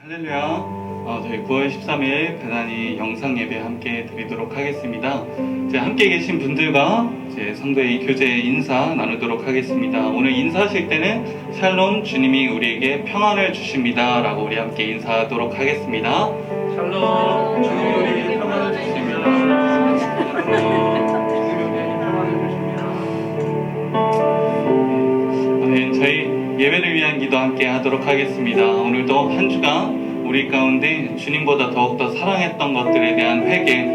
할렐루야. 저희 9월 13일 배단이 영상 예배 함께 드리도록 하겠습니다. 이제 함께 계신 분들과 이제 성도의 교제 인사 나누도록 하겠습니다. 오늘 인사하실 때는 샬롬 주님이 우리에게 평안을 주십니다 라고 우리 함께 인사하도록 하겠습니다. 샬롬 주님이 우리에게 평안을 주십니다. 네, 저희 예배를 위한 기도 함께 하도록 하겠습니다. 오늘도 한 주간 우리 가운데 주님보다 더욱더 사랑했던 것들에 대한 회개,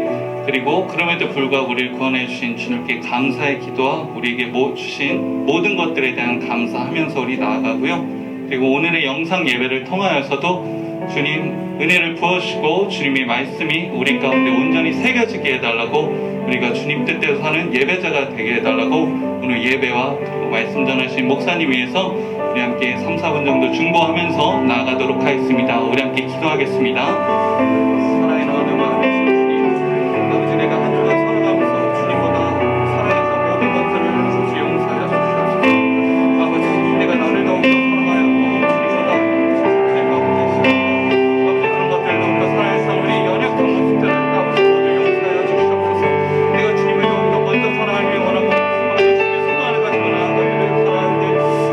그리고 그럼에도 불구하고 우리를 구원해 주신 주님께 감사의 기도와 우리에게 주신 모든 것들에 대한 감사하면서 우리 나아가고요. 그리고 오늘의 영상 예배를 통하여서도 주님 은혜를 부어주시고 주님의 말씀이 우리 가운데 온전히 새겨지게 해달라고, 우리가 주님 뜻대로 사는 예배자가 되게 해달라고 오늘 예배와 그리고 말씀 전하신 목사님 위해서 우리 함께 3, 4분 정도 중보하면서 나아가도록 하겠습니다. 우리 함께 기도하겠습니다. 사랑의 나누마 주님, 아버지 내가 한 주간 살아가면서 주님보다 사랑해서 모든 것들을 주시 용서하여 주시옵소서. 아버지 내가 나를 더욱더 사랑하였고 주님보다 죄가고 계시옵소서. 아버지 그런 것들을 더욱더 사랑해서 우리 연약한 모습들을 아버지 모두 용서하여 주시옵소서. 내가 주님을 더욱더 먼저 사랑하기 원하고 아버지 주님의 손 안에 가지고 나아가기를 사랑하는데 아버지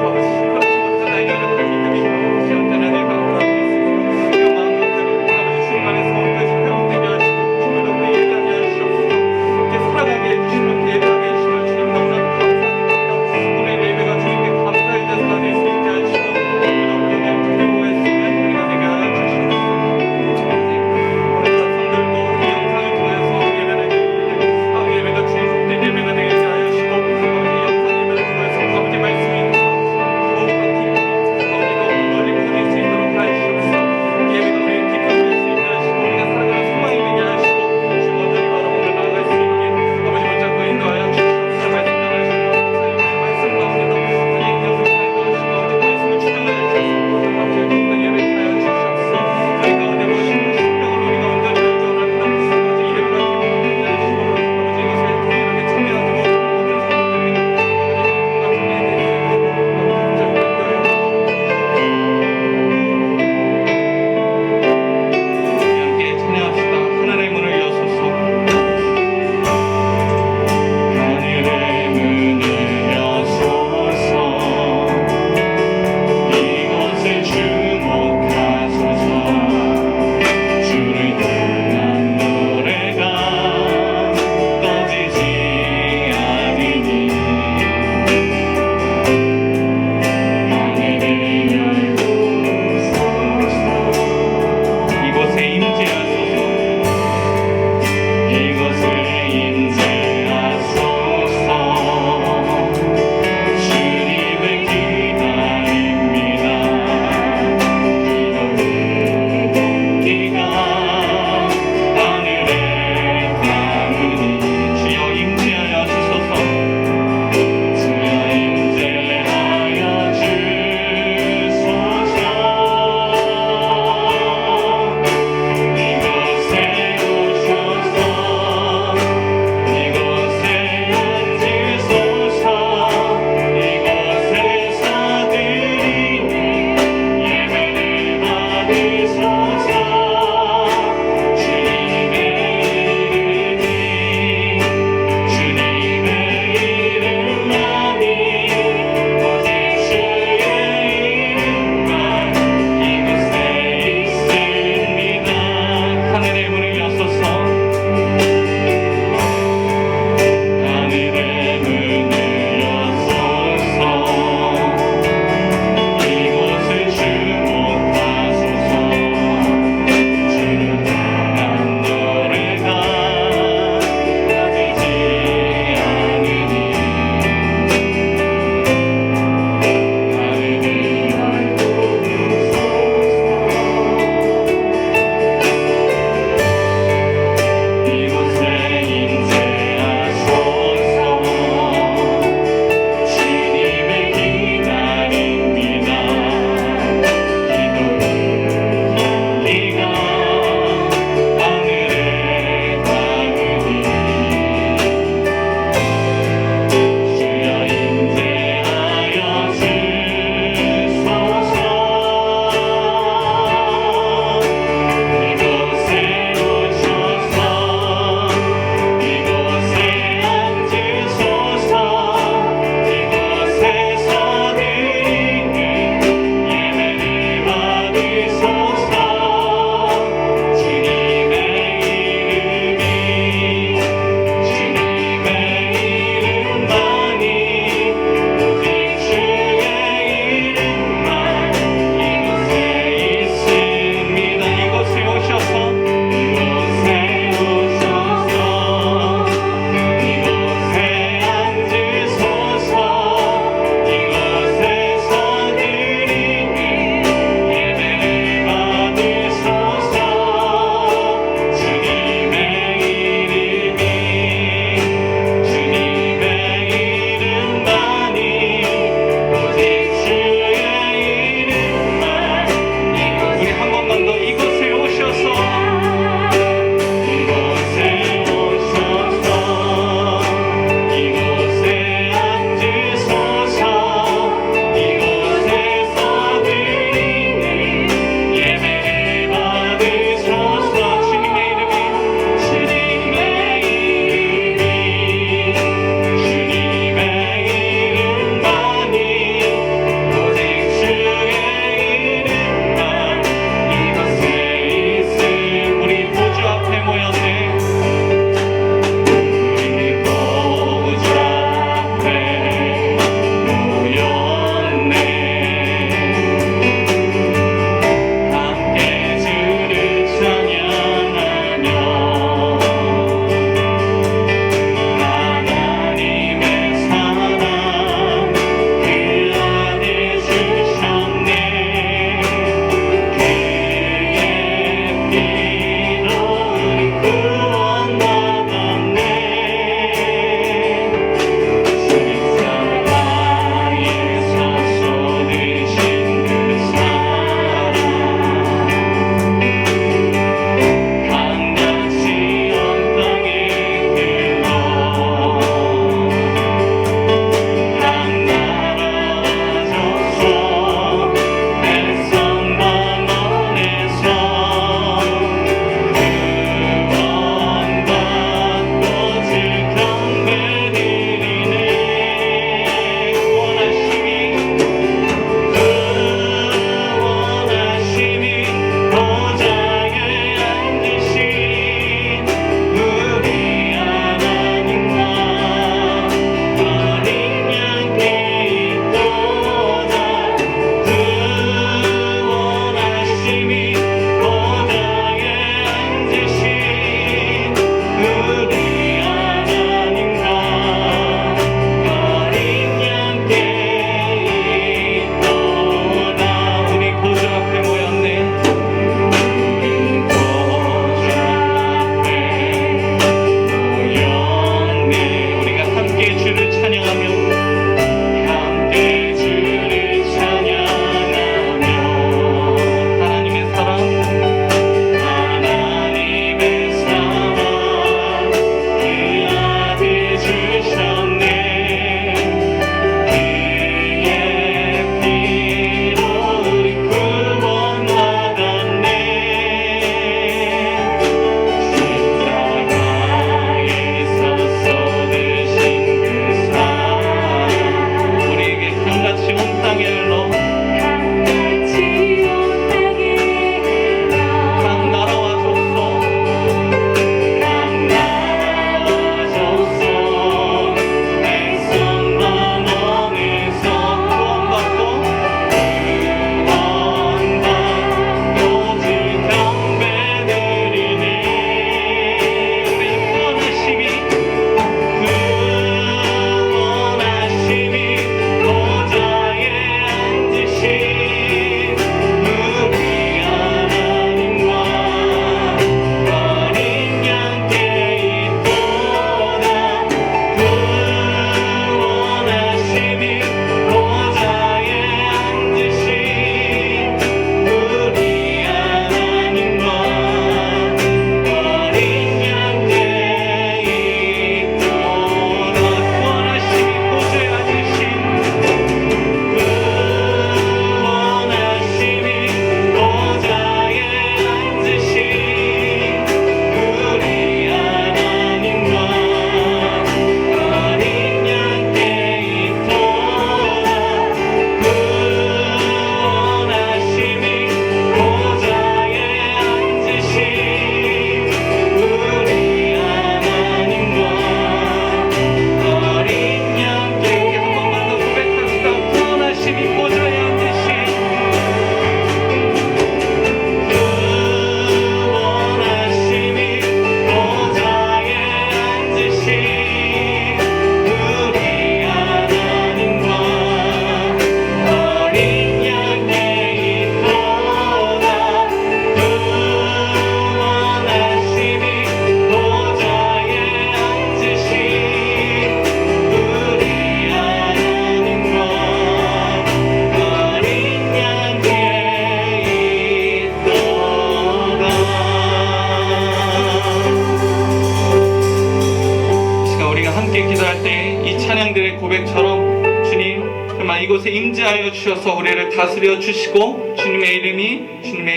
고백처럼 주님 정말 이곳에 임재하여 주셔서 우리를 다스려 주시고 주님의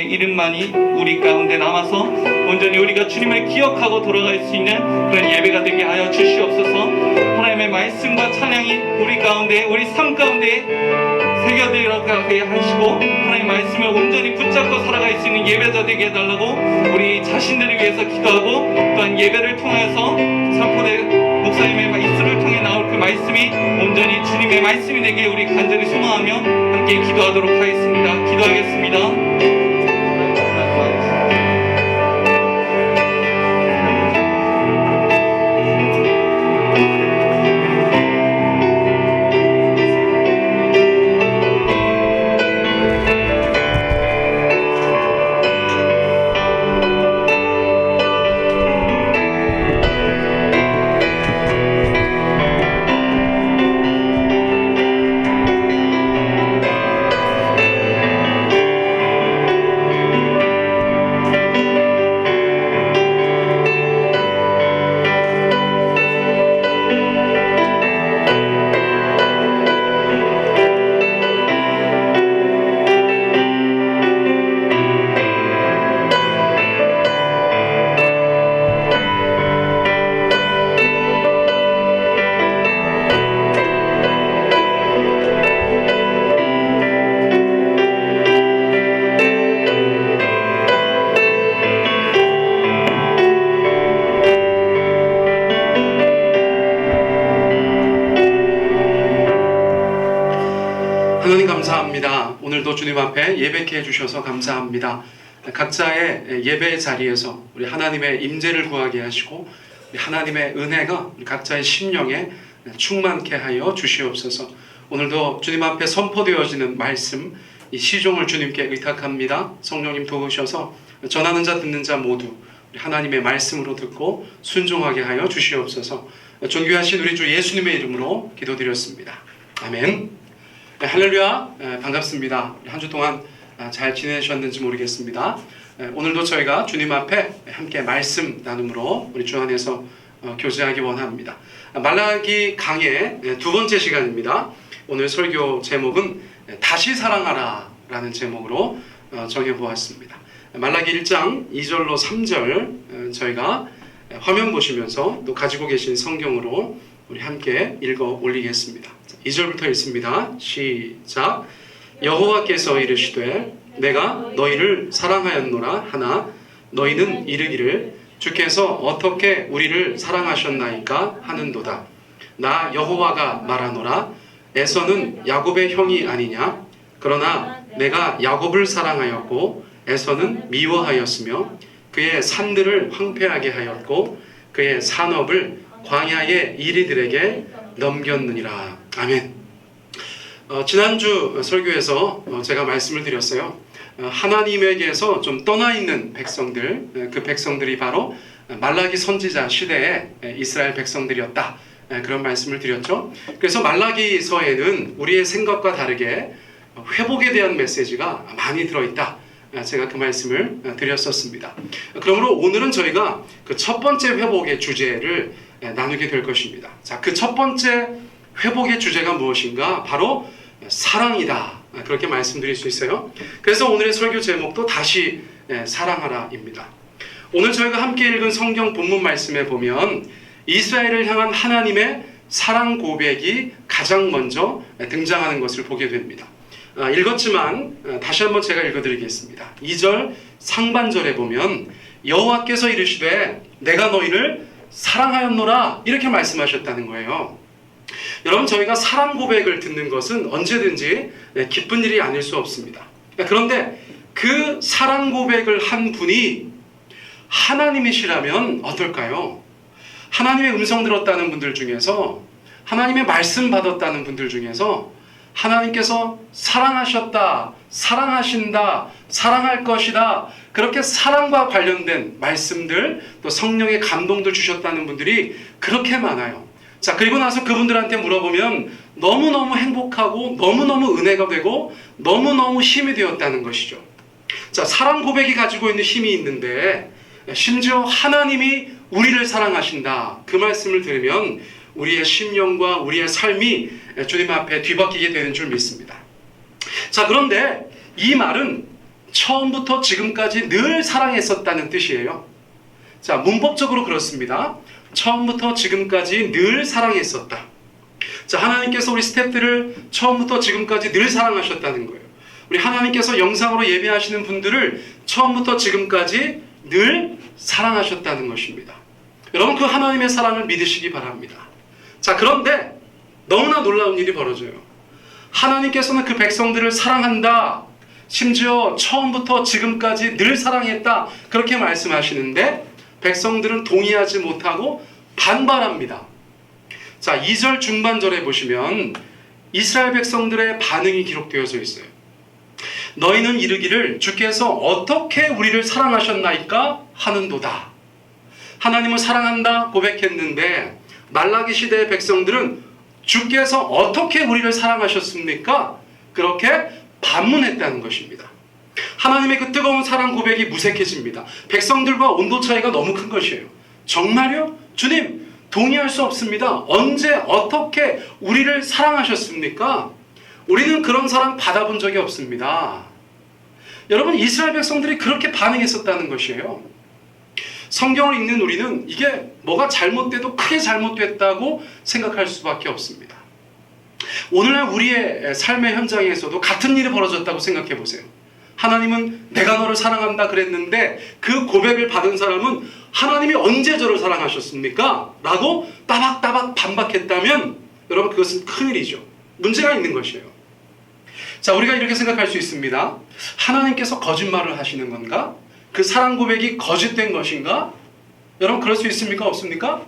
이름만이 우리 가운데 남아서 온전히 우리가 주님을 기억하고 돌아갈 수 있는 그런 예배가 되게 하여 주시옵소서. 하나님의 말씀과 찬양이 우리 가운데 우리 삶 가운데 새겨들어가게 하시고 하나님의 말씀을 온전히 붙잡고 살아갈 수 있는 예배자 되게 해달라고 우리 자신들을 위해서 기도하고 또한 예배를 통해서 삼포대 목사님의 입술을 통해 나올 그 말씀이 온전히 주님의 말씀이 되게 우리 간절히 소망하며 함께 기도하도록 하겠습니다. 기도하겠습니다. 하나님 감사합니다. 오늘도 주님 앞에 예배케 해주셔서 감사합니다. 각자의 예배의 자리에서 우리 하나님의 임재를 구하게 하시고 우리 하나님의 은혜가 우리 각자의 심령에 충만케 하여 주시옵소서. 오늘도 주님 앞에 선포되어지는 말씀 이 시종을 주님께 의탁합니다. 성령님 도우셔서 전하는 자 듣는 자 모두 우리 하나님의 말씀으로 듣고 순종하게 하여 주시옵소서. 존귀하신 우리 주 예수님의 이름으로 기도드렸습니다. 아멘. 네, 할렐루야. 반갑습니다. 한 주 동안 잘 지내셨는지 모르겠습니다. 오늘도 저희가 주님 앞에 함께 말씀 나눔으로 우리 주 안에서 교제하기 원합니다. 말라기 강의 두 번째 시간입니다. 오늘 설교 제목은 다시 사랑하라 라는 제목으로 정해보았습니다. 말라기 1장 2절로 3절 저희가 화면 보시면서 또 가지고 계신 성경으로 우리 함께 읽어 올리겠습니다. 2절부터 읽습니다. 시작. 여호와께서 이르시되 내가 너희를 사랑하였노라 하나 너희는 이르기를 주께서 어떻게 우리를 사랑하셨나이까 하는도다. 나 여호와가 말하노라 에서는 야곱의 형이 아니냐. 그러나 내가 야곱을 사랑하였고 에서는 미워하였으며 그의 산들을 황폐하게 하였고 그의 산업을 광야의 이리들에게 넘겼느니라. 아멘. 지난주 설교에서 제가 말씀을 드렸어요. 하나님에게서 좀 떠나 있는 백성들, 그 백성들이 바로 말라기 선지자 시대의 이스라엘 백성들이었다. 그런 말씀을 드렸죠. 그래서 말라기서에는 우리의 생각과 다르게 회복에 대한 메시지가 많이 들어있다. 제가 그 말씀을 드렸었습니다. 그러므로 오늘은 저희가 그 첫 번째 회복의 주제를 나누게 될 것입니다. 자, 그 첫 번째 회복의 주제가 무엇인가? 바로 사랑이다. 그렇게 말씀드릴 수 있어요. 그래서 오늘의 설교 제목도 다시 사랑하라입니다. 오늘 저희가 함께 읽은 성경 본문 말씀에 보면 이스라엘을 향한 하나님의 사랑 고백이 가장 먼저 등장하는 것을 보게 됩니다. 읽었지만 다시 한번 제가 읽어드리겠습니다. 2절 상반절에 보면 여호와께서 이르시되 내가 너희를 사랑하였노라 이렇게 말씀하셨다는 거예요. 여러분, 저희가 사랑 고백을 듣는 것은 언제든지 기쁜 일이 아닐 수 없습니다. 그런데 그 사랑 고백을 한 분이 하나님이시라면 어떨까요? 하나님의 음성 들었다는 분들 중에서, 하나님의 말씀 받았다는 분들 중에서 하나님께서 사랑하셨다, 사랑하신다, 사랑할 것이다, 그렇게 사랑과 관련된 말씀들, 또 성령의 감동들 주셨다는 분들이 그렇게 많아요. 자, 그리고 나서 그분들한테 물어보면 너무너무 행복하고 너무너무 은혜가 되고 너무너무 힘이 되었다는 것이죠. 자, 사랑 고백이 가지고 있는 힘이 있는데 심지어 하나님이 우리를 사랑하신다, 그 말씀을 들으면 우리의 심령과 우리의 삶이 주님 앞에 뒤바뀌게 되는 줄 믿습니다. 자, 그런데 이 말은 처음부터 지금까지 늘 사랑했었다는 뜻이에요. 자, 문법적으로 그렇습니다. 처음부터 지금까지 늘 사랑했었다. 자, 하나님께서 우리 스태프들을 처음부터 지금까지 늘 사랑하셨다는 거예요. 우리 하나님께서 영상으로 예배하시는 분들을 처음부터 지금까지 늘 사랑하셨다는 것입니다. 여러분, 그 하나님의 사랑을 믿으시기 바랍니다. 자, 그런데 너무나 놀라운 일이 벌어져요. 하나님께서는 그 백성들을 사랑한다, 심지어 처음부터 지금까지 늘 사랑했다, 그렇게 말씀하시는데 백성들은 동의하지 못하고 반발합니다. 자, 2절 중반절에 보시면 이스라엘 백성들의 반응이 기록되어져 있어요. 너희는 이르기를 주께서 어떻게 우리를 사랑하셨나이까 하는도다. 하나님을 사랑한다 고백했는데 말라기 시대의 백성들은 주께서 어떻게 우리를 사랑하셨습니까? 그렇게 반문했다는 것입니다. 하나님의 그 뜨거운 사랑 고백이 무색해집니다. 백성들과 온도 차이가 너무 큰 것이에요. 정말요? 주님, 동의할 수 없습니다. 언제 어떻게 우리를 사랑하셨습니까? 우리는 그런 사랑 받아본 적이 없습니다. 여러분, 이스라엘 백성들이 그렇게 반응했었다는 것이에요. 성경을 읽는 우리는 이게 뭐가 잘못돼도 크게 잘못됐다고 생각할 수밖에 없습니다. 오늘날 우리의 삶의 현장에서도 같은 일이 벌어졌다고 생각해 보세요. 하나님은 내가 너를 사랑한다 그랬는데 그 고백을 받은 사람은 하나님이 언제 저를 사랑하셨습니까? 라고 따박따박 반박했다면 여러분, 그것은 큰일이죠. 문제가 있는 것이에요. 자, 우리가 이렇게 생각할 수 있습니다. 하나님께서 거짓말을 하시는 건가? 그 사랑 고백이 거짓된 것인가? 여러분, 그럴 수 있습니까? 없습니까?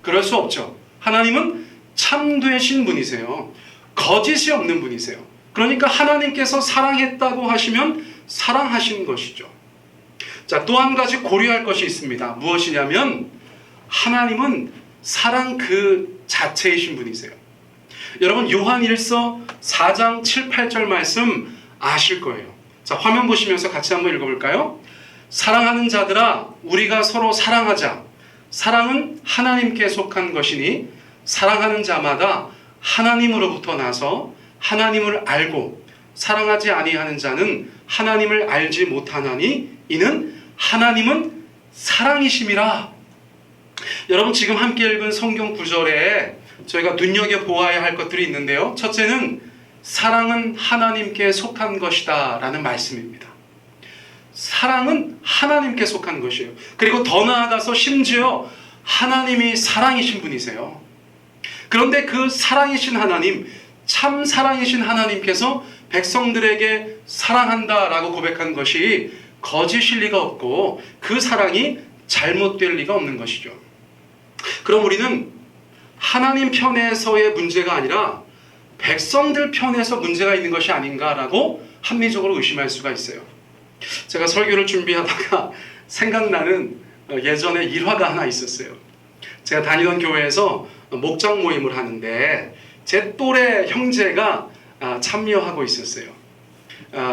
그럴 수 없죠. 하나님은 참되신 분이세요. 거짓이 없는 분이세요. 그러니까 하나님께서 사랑했다고 하시면 사랑하신 것이죠. 자, 또 한 가지 고려할 것이 있습니다. 무엇이냐면 하나님은 사랑 그 자체이신 분이세요. 여러분, 요한 1서 4장 7, 8절 말씀 아실 거예요. 자, 화면 보시면서 같이 한번 읽어볼까요? 사랑하는 자들아, 우리가 서로 사랑하자. 사랑은 하나님께 속한 것이니 사랑하는 자마다 하나님으로부터 나서 하나님을 알고 사랑하지 아니하는 자는 하나님을 알지 못하나니 이는 하나님은 사랑이심이라. 여러분, 지금 함께 읽은 성경 구절에 저희가 눈여겨보아야 할 것들이 있는데요. 첫째는 사랑은 하나님께 속한 것이다 라는 말씀입니다. 사랑은 하나님께 속한 것이에요. 그리고 더 나아가서 심지어 하나님이 사랑이신 분이세요. 그런데 그 사랑이신 하나님, 참 사랑이신 하나님께서 백성들에게 사랑한다라고 고백한 것이 거짓일 리가 없고 그 사랑이 잘못될 리가 없는 것이죠. 그럼 우리는 하나님 편에서의 문제가 아니라 백성들 편에서 문제가 있는 것이 아닌가라고 합리적으로 의심할 수가 있어요. 제가 설교를 준비하다가 생각나는 예전에 일화가 하나 있었어요. 제가 다니던 교회에서 목장 모임을 하는데 제 또래 형제가 참여하고 있었어요.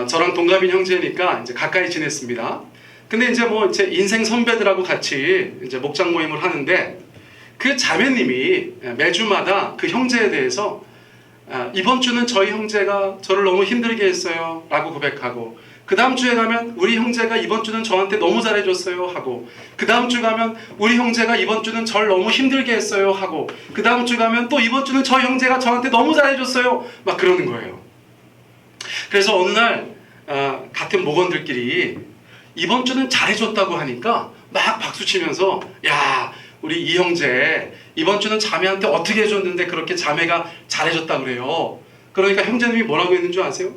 저랑 동갑인 형제니까 이제 가까이 지냈습니다. 근데 이제 뭐 제 인생 선배들하고 같이 이제 목장 모임을 하는데 그 자매님이 매주마다 그 형제에 대해서 이번 주는 저희 형제가 저를 너무 힘들게 했어요 라고 고백하고, 그 다음 주에 가면 우리 형제가 이번 주는 저한테 너무 잘해줬어요 하고, 그 다음 주 가면 우리 형제가 이번 주는 저를 너무 힘들게 했어요 하고, 그 다음 주 가면 또 이번 주는 저 형제가 저한테 너무 잘해줬어요 막 그러는 거예요. 그래서 어느 날 같은 목원들끼리 이번 주는 잘해줬다고 하니까 막 박수치면서, 야, 우리 이 형제 이번 주는 자매한테 어떻게 해줬는데 그렇게 자매가 잘해줬다 그래요. 그러니까 형제님이 뭐라고 했는 줄 아세요?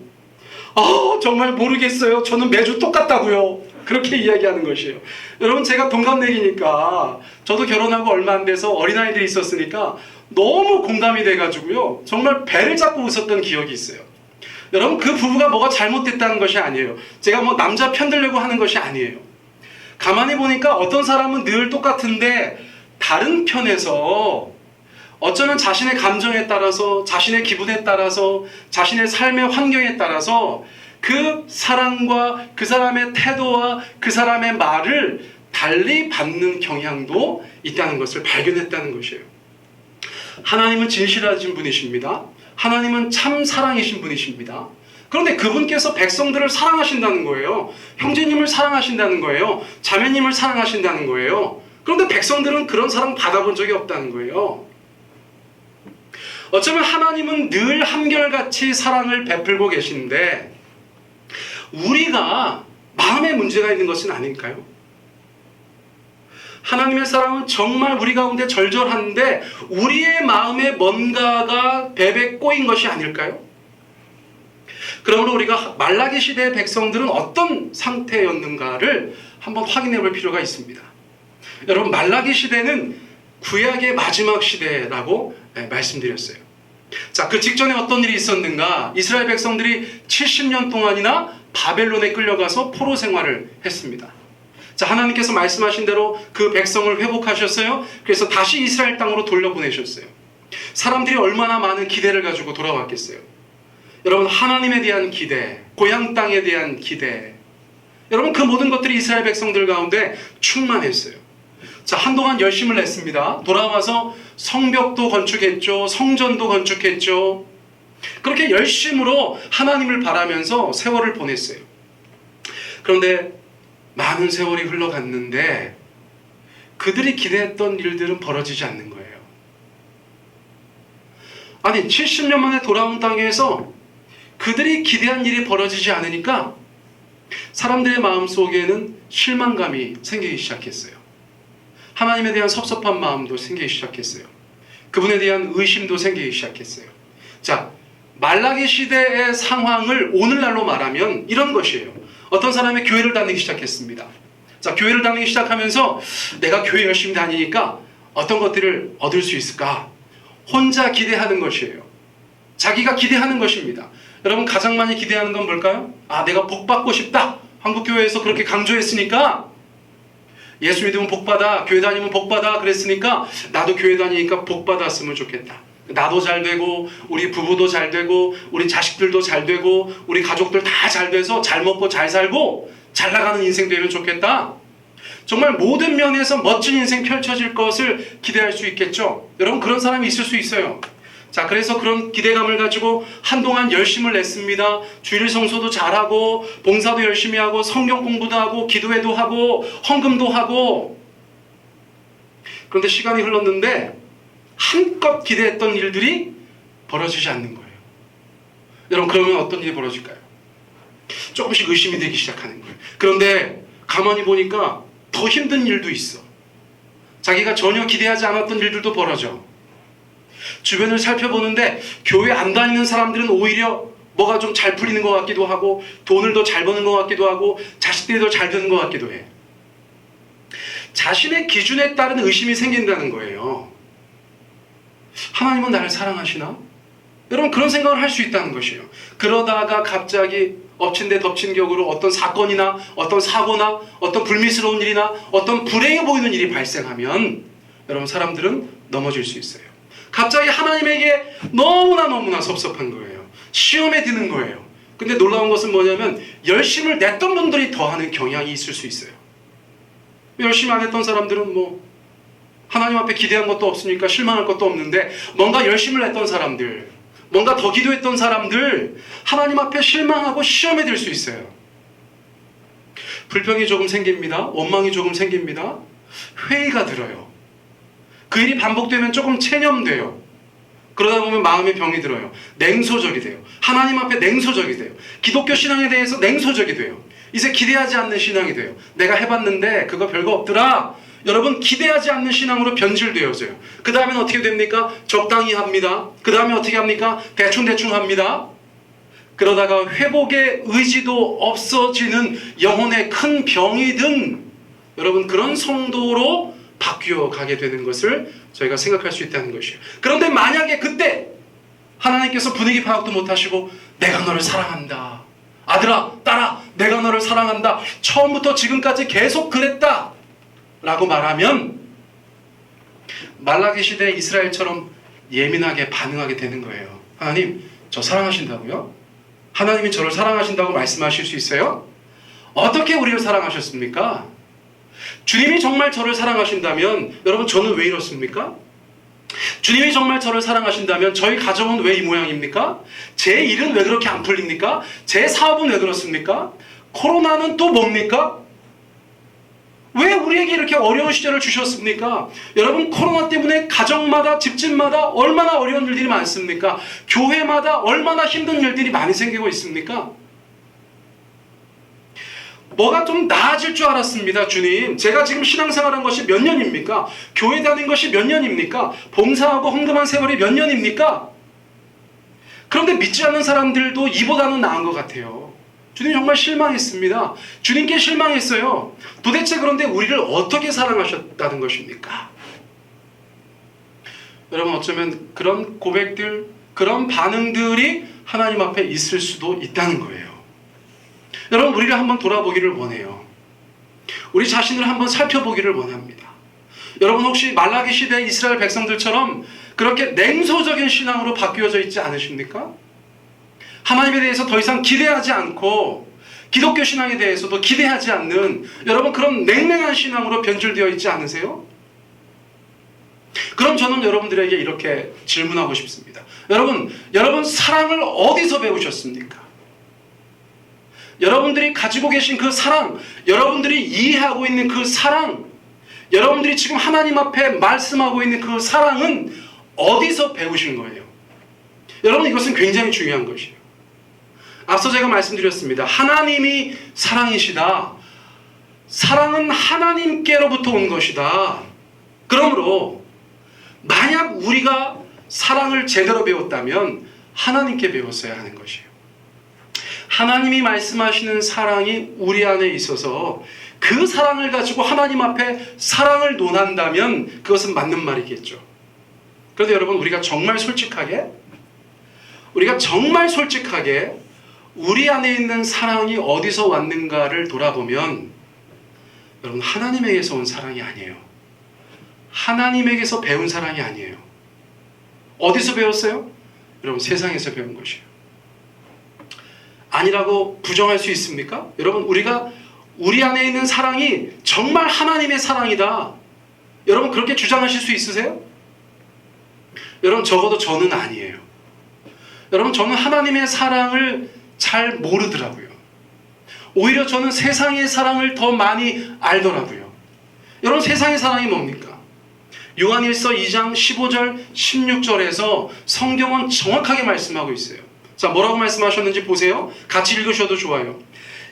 정말 모르겠어요. 저는 매주 똑같다고요. 그렇게 이야기하는 것이에요. 여러분, 제가 동갑내기니까 저도 결혼하고 얼마 안 돼서 어린아이들이 있었으니까 너무 공감이 돼가지고요. 정말 배를 잡고 웃었던 기억이 있어요. 여러분, 그 부부가 뭐가 잘못됐다는 것이 아니에요. 제가 뭐 남자 편들려고 하는 것이 아니에요. 가만히 보니까 어떤 사람은 늘 똑같은데 다른 편에서 어쩌면 자신의 감정에 따라서, 자신의 기분에 따라서, 자신의 삶의 환경에 따라서 그 사랑과 그 사람의 태도와 그 사람의 말을 달리 받는 경향도 있다는 것을 발견했다는 것이에요. 하나님은 진실하신 분이십니다. 하나님은 참 사랑이신 분이십니다. 그런데 그분께서 백성들을 사랑하신다는 거예요. 형제님을 사랑하신다는 거예요. 자매님을 사랑하신다는 거예요. 그런데 백성들은 그런 사랑 받아본 적이 없다는 거예요. 어쩌면 하나님은 늘 한결같이 사랑을 베풀고 계신데 우리가 마음에 문제가 있는 것은 아닐까요? 하나님의 사랑은 정말 우리 가운데 절절한데 우리의 마음에 뭔가가 베베 꼬인 것이 아닐까요? 그러므로 우리가 말라기 시대의 백성들은 어떤 상태였는가를 한번 확인해 볼 필요가 있습니다. 여러분, 말라기 시대는 구약의 마지막 시대라고 말씀드렸어요. 자, 그 직전에 어떤 일이 있었는가? 이스라엘 백성들이 70년 동안이나 바벨론에 끌려가서 포로 생활을 했습니다. 자, 하나님께서 말씀하신 대로 그 백성을 회복하셨어요. 그래서 다시 이스라엘 땅으로 돌려보내셨어요. 사람들이 얼마나 많은 기대를 가지고 돌아왔겠어요. 여러분, 하나님에 대한 기대, 고향 땅에 대한 기대, 여러분, 그 모든 것들이 이스라엘 백성들 가운데 충만했어요. 자, 한동안 열심을 냈습니다. 돌아와서 성벽도 건축했죠. 성전도 건축했죠. 그렇게 열심으로 하나님을 바라면서 세월을 보냈어요. 그런데 많은 세월이 흘러갔는데 그들이 기대했던 일들은 벌어지지 않는 거예요. 아니, 70년 만에 돌아온 땅에서 그들이 기대한 일이 벌어지지 않으니까 사람들의 마음속에는 실망감이 생기기 시작했어요. 하나님에 대한 섭섭한 마음도 생기기 시작했어요. 그분에 대한 의심도 생기기 시작했어요. 자, 말라기 시대의 상황을 오늘날로 말하면 이런 것이에요. 어떤 사람이 교회를 다니기 시작했습니다. 자, 교회를 다니기 시작하면서 내가 교회 열심히 다니니까 어떤 것들을 얻을 수 있을까? 혼자 기대하는 것이에요. 자기가 기대하는 것입니다. 여러분, 가장 많이 기대하는 건 뭘까요? 아, 내가 복 받고 싶다. 한국교회에서 그렇게 강조했으니까, 예수 믿으면 복 받아, 교회 다니면 복 받아 그랬으니까 나도 교회 다니니까 복 받았으면 좋겠다. 나도 잘 되고, 우리 부부도 잘 되고, 우리 자식들도 잘 되고, 우리 가족들 다 잘 돼서 잘 먹고 잘 살고 잘 나가는 인생 되면 좋겠다. 정말 모든 면에서 멋진 인생 펼쳐질 것을 기대할 수 있겠죠. 여러분, 그런 사람이 있을 수 있어요. 자, 그래서 그런 기대감을 가지고 한동안 열심을 냈습니다. 주일 성소도 잘하고, 봉사도 열심히 하고, 성경 공부도 하고, 기도회도 하고, 헌금도 하고. 그런데 시간이 흘렀는데 한껏 기대했던 일들이 벌어지지 않는 거예요. 여러분, 그러면 어떤 일이 벌어질까요? 조금씩 의심이 되기 시작하는 거예요. 그런데 가만히 보니까 더 힘든 일도 있어. 자기가 전혀 기대하지 않았던 일들도 벌어져. 주변을 살펴보는데 교회 안 다니는 사람들은 오히려 뭐가 좀 잘 풀리는 것 같기도 하고, 돈을 더 잘 버는 것 같기도 하고, 자식들이 더 잘 되는 것 같기도 해. 자신의 기준에 따른 의심이 생긴다는 거예요. 하나님은 나를 사랑하시나? 여러분, 그런 생각을 할 수 있다는 것이에요. 그러다가 갑자기 엎친 데 덮친 격으로 어떤 사건이나 어떤 사고나 어떤 불미스러운 일이나 어떤 불행해 보이는 일이 발생하면 여러분, 사람들은 넘어질 수 있어요. 갑자기 하나님에게 너무나 섭섭한 거예요. 시험에 드는 거예요. 근데 놀라운 것은 뭐냐면 열심을 냈던 분들이 더하는 경향이 있을 수 있어요. 열심히 안 했던 사람들은 뭐 하나님 앞에 기대한 것도 없으니까 실망할 것도 없는데, 뭔가 열심을 냈던 사람들, 뭔가 더 기도했던 사람들, 하나님 앞에 실망하고 시험에 들 수 있어요. 불평이 조금 생깁니다. 원망이 조금 생깁니다. 회의가 들어요. 그 일이 반복되면 조금 체념돼요. 그러다 보면 마음의 병이 들어요. 냉소적이 돼요. 하나님 앞에 냉소적이 돼요. 기독교 신앙에 대해서 냉소적이 돼요. 이제 기대하지 않는 신앙이 돼요. 내가 해봤는데 그거 별거 없더라. 여러분, 기대하지 않는 신앙으로 변질되어져요. 그 다음엔 어떻게 됩니까? 적당히 합니다. 그 다음에 어떻게 합니까? 대충 합니다. 그러다가 회복의 의지도 없어지는 영혼의 큰 병이 든 여러분, 그런 성도로 바뀌어 가게 되는 것을 저희가 생각할 수 있다는 것이에요. 그런데 만약에 그때 하나님께서 분위기 파악도 못하시고 내가 너를 사랑한다. 아들아, 딸아, 내가 너를 사랑한다. 처음부터 지금까지 계속 그랬다. 라고 말하면 말라기 시대 이스라엘처럼 예민하게 반응하게 되는 거예요. 하나님, 저 사랑하신다고요? 하나님이 저를 사랑하신다고 말씀하실 수 있어요? 어떻게 우리를 사랑하셨습니까? 주님이 정말 저를 사랑하신다면 여러분, 저는 왜 이렇습니까? 주님이 정말 저를 사랑하신다면 저희 가정은 왜 이 모양입니까? 제 일은 왜 그렇게 안 풀립니까? 제 사업은 왜 그렇습니까? 코로나는 또 뭡니까? 왜 우리에게 이렇게 어려운 시절을 주셨습니까? 여러분, 코로나 때문에 가정마다, 집집마다 얼마나 어려운 일들이 많습니까? 교회마다 얼마나 힘든 일들이 많이 생기고 있습니까? 뭐가 좀 나아질 줄 알았습니다. 주님, 제가 지금 신앙생활한 것이 몇 년입니까? 교회 다닌 것이 몇 년입니까? 봉사하고 헌금한 세월이 몇 년입니까? 그런데 믿지 않는 사람들도 이보다는 나은 것 같아요. 주님 정말 실망했습니다. 주님께 실망했어요. 도대체 그런데 우리를 어떻게 사랑하셨다는 것입니까? 여러분, 어쩌면 그런 고백들, 그런 반응들이 하나님 앞에 있을 수도 있다는 거예요. 여러분, 우리를 한번 돌아보기를 원해요. 우리 자신을 한번 살펴보기를 원합니다. 여러분, 혹시 말라기 시대 이스라엘 백성들처럼 그렇게 냉소적인 신앙으로 바뀌어져 있지 않으십니까? 하나님에 대해서 더 이상 기대하지 않고 기독교 신앙에 대해서도 기대하지 않는 여러분, 그런 냉랭한 신앙으로 변질되어 있지 않으세요? 그럼 저는 여러분들에게 이렇게 질문하고 싶습니다. 여러분 사랑을 어디서 배우셨습니까? 여러분들이 가지고 계신 그 사랑, 여러분들이 이해하고 있는 그 사랑, 여러분들이 지금 하나님 앞에 말씀하고 있는 그 사랑은 어디서 배우신 거예요? 여러분, 이것은 굉장히 중요한 것이에요. 앞서 제가 말씀드렸습니다. 하나님이 사랑이시다. 사랑은 하나님께로부터 온 것이다. 그러므로 만약 우리가 사랑을 제대로 배웠다면 하나님께 배웠어야 하는 것이에요. 하나님이 말씀하시는 사랑이 우리 안에 있어서 그 사랑을 가지고 하나님 앞에 사랑을 논한다면 그것은 맞는 말이겠죠. 그런데 여러분, 우리가 정말 솔직하게 우리 안에 있는 사랑이 어디서 왔는가를 돌아보면 여러분, 하나님에게서 온 사랑이 아니에요. 하나님에게서 배운 사랑이 아니에요. 어디서 배웠어요? 여러분, 세상에서 배운 것이에요. 아니라고 부정할 수 있습니까? 여러분, 우리 안에 있는 사랑이 정말 하나님의 사랑이다. 여러분, 그렇게 주장하실 수 있으세요? 여러분, 적어도 저는 아니에요. 여러분, 저는 하나님의 사랑을 잘 모르더라고요. 오히려 저는 세상의 사랑을 더 많이 알더라고요. 여러분, 세상의 사랑이 뭡니까? 요한일서 2장 15절 16절에서 성경은 정확하게 말씀하고 있어요. 자, 뭐라고 말씀하셨는지 보세요. 같이 읽으셔도 좋아요.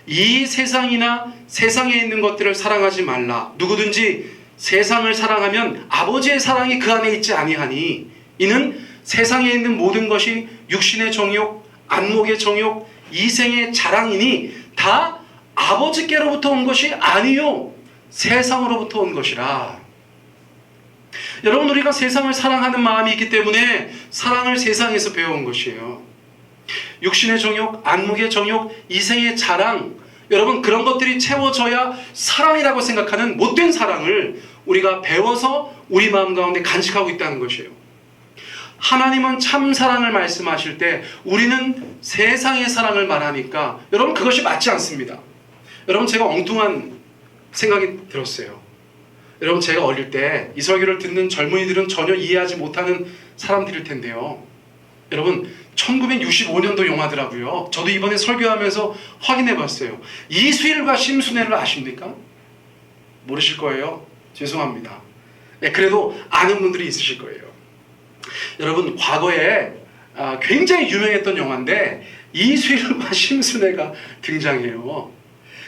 이 세상이나 세상에 있는 것들을 사랑하지 말라. 누구든지 세상을 사랑하면 아버지의 사랑이 그 안에 있지 아니하니 이는 세상에 있는 모든 것이 육신의 정욕, 안목의 정욕, 이생의 자랑이니 다 아버지께로부터 온 것이 아니요 세상으로부터 온 것이라. 여러분, 우리가 세상을 사랑하는 마음이 있기 때문에 사랑을 세상에서 배워온 것이에요. 육신의 정욕, 안목의 정욕, 이생의 자랑, 여러분, 그런 것들이 채워져야 사랑이라고 생각하는 못된 사랑을 우리가 배워서 우리 마음 가운데 간직하고 있다는 것이에요. 하나님은 참 사랑을 말씀하실 때 우리는 세상의 사랑을 말하니까 여러분, 그것이 맞지 않습니다. 여러분, 제가 엉뚱한 생각이 들었어요. 여러분, 제가 어릴 때 이 설교를 듣는 젊은이들은 전혀 이해하지 못하는 사람들일 텐데요. 여러분, 1965년도 영화더라고요. 저도 이번에 설교하면서 확인해 봤어요. 이수일과 심순애를 아십니까? 모르실 거예요. 죄송합니다. 네, 그래도 아는 분들이 있으실 거예요. 여러분, 과거에 굉장히 유명했던 영화인데 이수일과 심순애가 등장해요.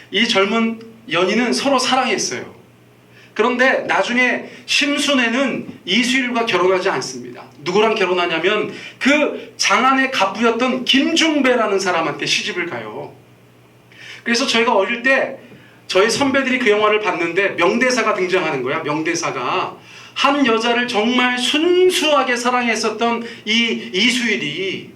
이 젊은 연인은 서로 사랑했어요. 그런데 나중에 심순애는 이수일과 결혼하지 않습니다. 누구랑 결혼하냐면 그 장안의 갑부였던 김중배라는 사람한테 시집을 가요. 그래서 저희가 어릴 때 저희 선배들이 그 영화를 봤는데 명대사가 등장하는 거야. 명대사가 한 여자를 정말 순수하게 사랑했었던 이 이수일이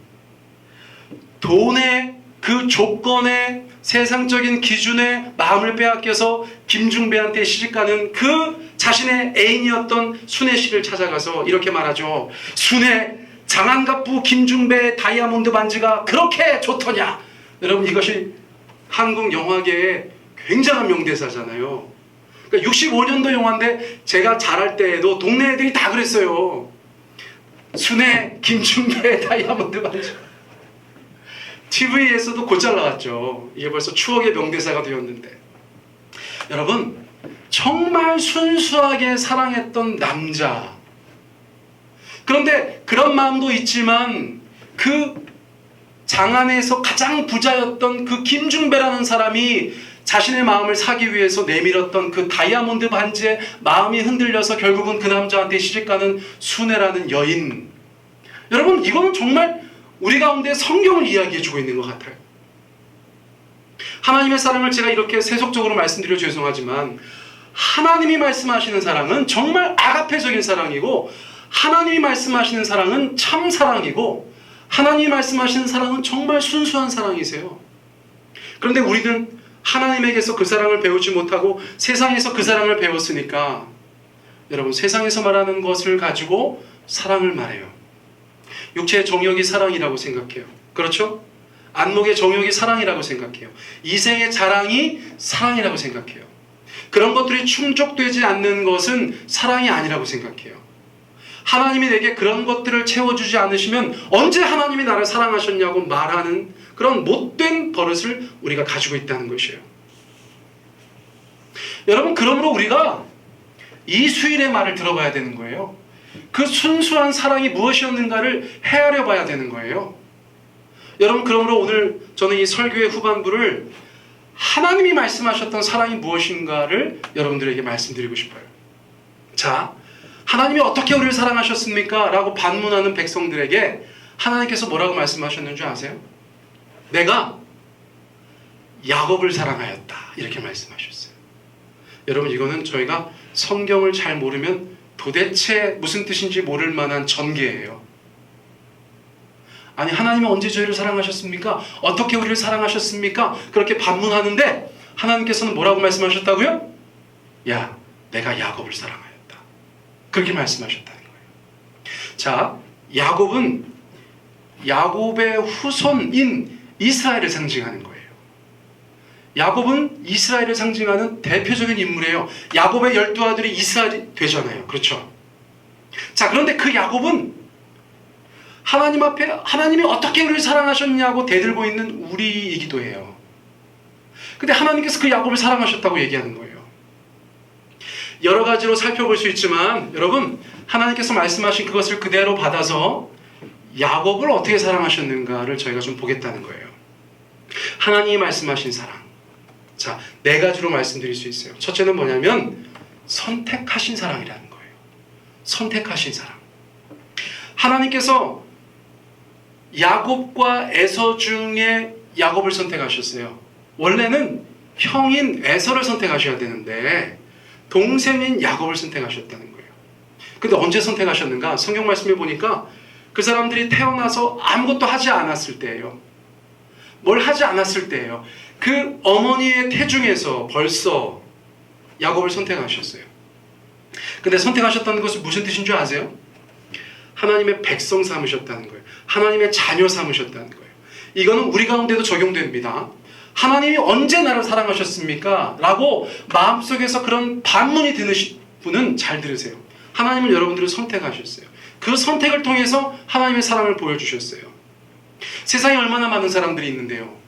돈의 그 조건에 세상적인 기준에 마음을 빼앗겨서 김중배한테 시집가는 그 자신의 애인이었던 순애 씨를 찾아가서 이렇게 말하죠. 순애, 장안갑부 김중배의 다이아몬드 반지가 그렇게 좋더냐. 여러분, 이것이 한국 영화계의 굉장한 명대사잖아요. 그러니까 65년도 영화인데 제가 자랄 때에도 동네 애들이 다 그랬어요. 순회 김충배 다이아몬드 반지. TV에서도 곧잘 나왔죠. 이게 벌써 추억의 명대사가 되었는데, 여러분, 정말 순수하게 사랑했던 남자. 그런데 그런 마음도 있지만 그 장안에서 가장 부자였던 그 김중배라는 사람이 자신의 마음을 사기 위해서 내밀었던 그 다이아몬드 반지에 마음이 흔들려서 결국은 그 남자한테 시집가는 순애라는 여인. 여러분, 이거는 정말 우리 가운데 성경을 이야기해주고 있는 것 같아요. 하나님의 사랑을 제가 이렇게 세속적으로 말씀드려 죄송하지만, 하나님이 말씀하시는 사랑은 정말 아가페적인 사랑이고, 하나님이 말씀하시는 사랑은 참 사랑이고, 하나님이 말씀하시는 사랑은 정말 순수한 사랑이세요. 그런데 우리는 하나님에게서 그 사랑을 배우지 못하고 세상에서 그 사랑을 배웠으니까, 여러분, 세상에서 말하는 것을 가지고 사랑을 말해요. 육체의 정욕이 사랑이라고 생각해요. 그렇죠? 안목의 정욕이 사랑이라고 생각해요. 이생의 자랑이 사랑이라고 생각해요. 그런 것들이 충족되지 않는 것은 사랑이 아니라고 생각해요. 하나님이 내게 그런 것들을 채워주지 않으시면 언제 하나님이 나를 사랑하셨냐고 말하는 그런 못된 버릇을 우리가 가지고 있다는 것이에요. 여러분, 그러므로 우리가 이수일의 말을 들어봐야 되는 거예요. 그 순수한 사랑이 무엇이었는가를 헤아려 봐야 되는 거예요. 여러분, 그러므로 오늘 저는 이 설교의 후반부를 하나님이 말씀하셨던 사랑이 무엇인가를 여러분들에게 말씀드리고 싶어요. 자, 하나님이 어떻게 우리를 사랑하셨습니까? 라고 반문하는 백성들에게 하나님께서 뭐라고 말씀하셨는 줄 아세요? 내가 야곱을 사랑하였다, 이렇게 말씀하셨어요. 여러분, 이거는 저희가 성경을 잘 모르면 도대체 무슨 뜻인지 모를 만한 전개예요. 아니, 하나님은 언제 저희를 사랑하셨습니까? 어떻게 우리를 사랑하셨습니까? 그렇게 반문하는데 하나님께서는 뭐라고 말씀하셨다고요? 야, 내가 야곱을 사랑하였다, 그렇게 말씀하셨다는 거예요. 자, 야곱은 야곱의 후손인 이스라엘을 상징하는 거예요. 야곱은 이스라엘을 상징하는 대표적인 인물이에요. 야곱의 12아들이 이스라엘이 되잖아요. 그렇죠? 자, 그런데 그 야곱은 하나님 앞에 하나님이 어떻게 우리를 사랑하셨냐고 대들고 있는 우리이기도 해요. 근데 하나님께서 그 야곱을 사랑하셨다고 얘기하는 거예요. 여러 가지로 살펴볼 수 있지만, 여러분, 하나님께서 말씀하신 그것을 그대로 받아서 야곱을 어떻게 사랑하셨는가를 저희가 좀 보겠다는 거예요. 하나님이 말씀하신 사랑. 자, 네 가지로 말씀드릴 수 있어요. 첫째는 뭐냐면 선택하신 사랑이라는 거예요. 선택하신 사랑. 하나님께서 야곱과 에서 중에 야곱을 선택하셨어요. 원래는 형인 에서를 선택하셔야 되는데 동생인 야곱을 선택하셨다는 거예요. 근데 언제 선택하셨는가? 성경 말씀에 보니까 그 사람들이 태어나서 아무것도 하지 않았을 때예요. 뭘 하지 않았을 때예요. 그 어머니의 태중에서 벌써 야곱을 선택하셨어요. 근데 선택하셨다는 것은 무슨 뜻인 줄 아세요? 하나님의 백성 삼으셨다는 거예요. 하나님의 자녀 삼으셨다는 거예요. 이거는 우리 가운데도 적용됩니다. 하나님이 언제 나를 사랑하셨습니까? 라고 마음속에서 그런 반문이 드는 분은 잘 들으세요. 하나님은 여러분들을 선택하셨어요. 그 선택을 통해서 하나님의 사랑을 보여주셨어요. 세상에 얼마나 많은 사람들이 있는데요.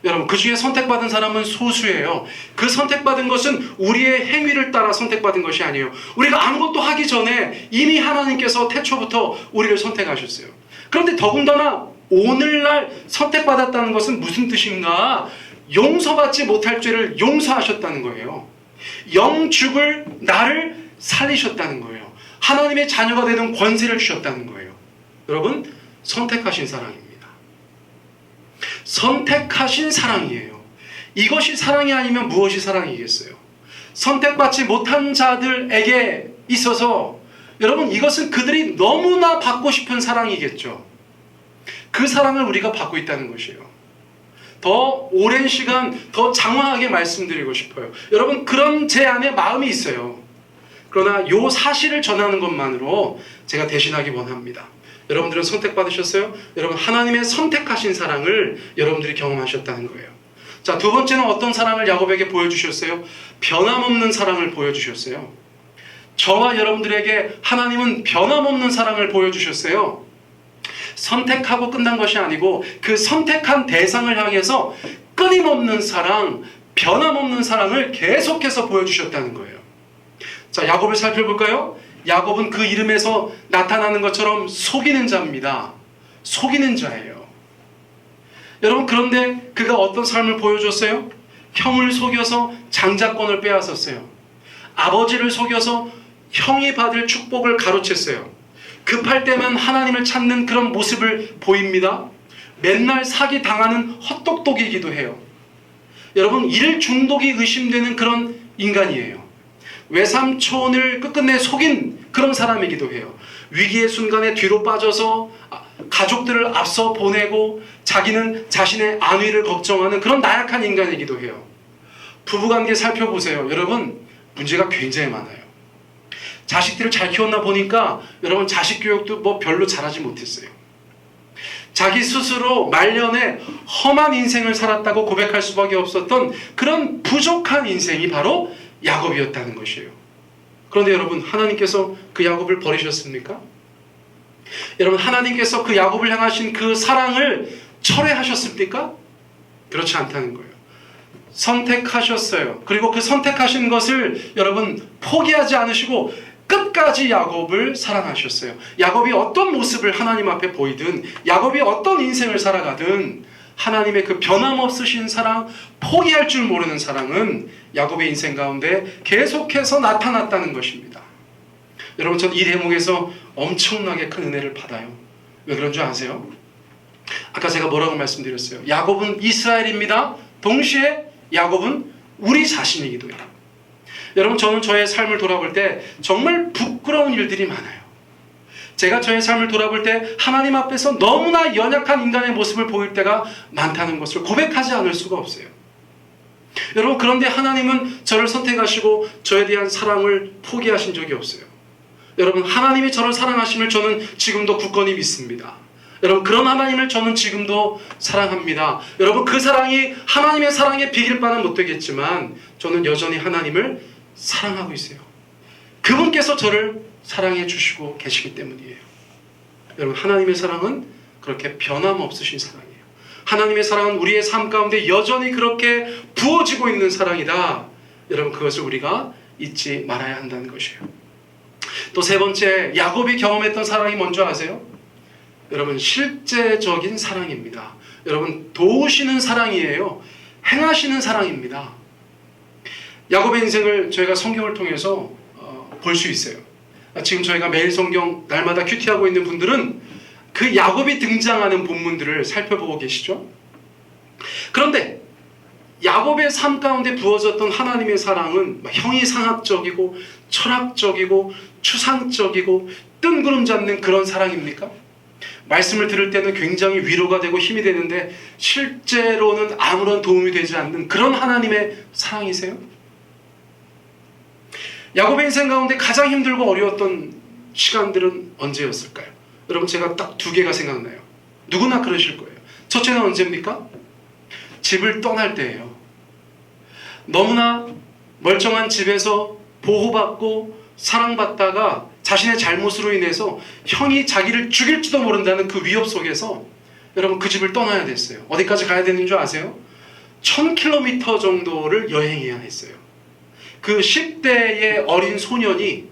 여러분, 그 중에 선택받은 사람은 소수예요. 그 선택받은 것은 우리의 행위를 따라 선택받은 것이 아니에요. 우리가 아무것도 하기 전에 이미 하나님께서 태초부터 우리를 선택하셨어요. 그런데 더군다나 오늘날 선택받았다는 것은 무슨 뜻인가? 용서받지 못할 죄를 용서하셨다는 거예요. 영죽을 나를 살리셨다는 거예요. 하나님의 자녀가 되는 권세를 주셨다는 거예요. 여러분, 선택하신 사랑입니다. 선택하신 사랑이에요. 이것이 사랑이 아니면 무엇이 사랑이겠어요? 선택받지 못한 자들에게 있어서 여러분, 이것은 그들이 너무나 받고 싶은 사랑이겠죠. 그 사랑을 우리가 받고 있다는 것이에요. 더 오랜 시간 더 장황하게 말씀드리고 싶어요. 여러분, 그런 제 안에 마음이 있어요. 그러나 이 사실을 전하는 것만으로 제가 대신하기 원합니다. 여러분들은 선택받으셨어요? 여러분, 하나님의 선택하신 사랑을 여러분들이 경험하셨다는 거예요. 자, 두 번째는 어떤 사랑을 야곱에게 보여주셨어요? 변함없는 사랑을 보여주셨어요. 저와 여러분들에게 하나님은 변함없는 사랑을 보여주셨어요. 선택하고 끝난 것이 아니고 그 선택한 대상을 향해서 끊임없는 사랑, 변함없는 사랑을 계속해서 보여주셨다는 거예요. 자, 야곱을 살펴볼까요? 야곱은 그 이름에서 나타나는 것처럼 속이는 자입니다. 속이는 자예요. 여러분, 그런데 그가 어떤 삶을 보여줬어요? 형을 속여서 장자권을 빼앗았어요. 아버지를 속여서 형이 받을 축복을 가로챘어요. 급할 때만 하나님을 찾는 그런 모습을 보입니다. 맨날 사기 당하는 헛똑똑이기도 해요. 여러분, 일 중독이 의심되는 그런 인간이에요. 외삼촌을 끝끝내 속인 그런 사람이기도 해요. 위기의 순간에 뒤로 빠져서 가족들을 앞서 보내고 자기는 자신의 안위를 걱정하는 그런 나약한 인간이기도 해요. 부부관계 살펴보세요. 여러분, 문제가 굉장히 많아요. 자식들을 잘 키웠나 보니까 여러분 자식 교육도 뭐 별로 잘하지 못했어요. 자기 스스로 말년에 험한 인생을 살았다고 고백할 수밖에 없었던 그런 부족한 인생이 바로 야곱이었다는 것이에요. 그런데 여러분, 하나님께서 그 야곱을 버리셨습니까? 여러분, 하나님께서 그 야곱을 향하신 그 사랑을 철회하셨습니까? 그렇지 않다는 거예요. 선택하셨어요. 그리고 그 선택하신 것을 여러분 포기하지 않으시고 끝까지 야곱을 사랑하셨어요. 야곱이 어떤 모습을 하나님 앞에 보이든, 야곱이 어떤 인생을 살아가든 하나님의 그 변함없으신 사랑, 포기할 줄 모르는 사랑은 야곱의 인생 가운데 계속해서 나타났다는 것입니다. 여러분, 전 이 대목에서 엄청나게 큰 은혜를 받아요. 왜 그런 줄 아세요? 아까 제가 뭐라고 말씀드렸어요? 야곱은 이스라엘입니다. 동시에 야곱은 우리 자신이기도 해요. 여러분, 저는 저의 삶을 돌아볼 때 정말 부끄러운 일들이 많아요. 제가 저의 삶을 돌아볼 때 하나님 앞에서 너무나 연약한 인간의 모습을 보일 때가 많다는 것을 고백하지 않을 수가 없어요. 여러분, 그런데 하나님은 저를 선택하시고 저에 대한 사랑을 포기하신 적이 없어요. 여러분, 하나님이 저를 사랑하심을 저는 지금도 굳건히 믿습니다. 여러분, 그런 하나님을 저는 지금도 사랑합니다. 여러분, 그 사랑이 하나님의 사랑에 비길 바는 못 되겠지만 저는 여전히 하나님을 사랑하고 있어요. 그분께서 저를 사랑해 주시고 계시기 때문이에요. 여러분, 하나님의 사랑은 그렇게 변함없으신 사랑이에요. 하나님의 사랑은 우리의 삶 가운데 여전히 그렇게 부어지고 있는 사랑이다. 여러분, 그것을 우리가 잊지 말아야 한다는 것이에요. 또 세 번째, 야곱이 경험했던 사랑이 뭔지 아세요? 여러분, 실제적인 사랑입니다. 여러분, 도우시는 사랑이에요. 행하시는 사랑입니다. 야곱의 인생을 저희가 성경을 통해서 볼 수 있어요. 지금 저희가 매일 성경 날마다 큐티하고 있는 분들은 그 야곱이 등장하는 본문들을 살펴보고 계시죠? 그런데 야곱의 삶 가운데 부어졌던 하나님의 사랑은 형이상학적이고 철학적이고 추상적이고 뜬구름 잡는 그런 사랑입니까? 말씀을 들을 때는 굉장히 위로가 되고 힘이 되는데 실제로는 아무런 도움이 되지 않는 그런 하나님의 사랑이세요? 야곱의 인생 가운데 가장 힘들고 어려웠던 시간들은 언제였을까요? 여러분, 제가 딱 두 개가 생각나요. 누구나 그러실 거예요. 첫째는 언제입니까? 집을 떠날 때예요. 너무나 멀쩡한 집에서 보호받고 사랑받다가 자신의 잘못으로 인해서 형이 자기를 죽일지도 모른다는 그 위협 속에서 여러분, 그 집을 떠나야 됐어요. 어디까지 가야 되는 줄 아세요? 1000km 정도를 여행해야 했어요. 그 10대의 어린 소년이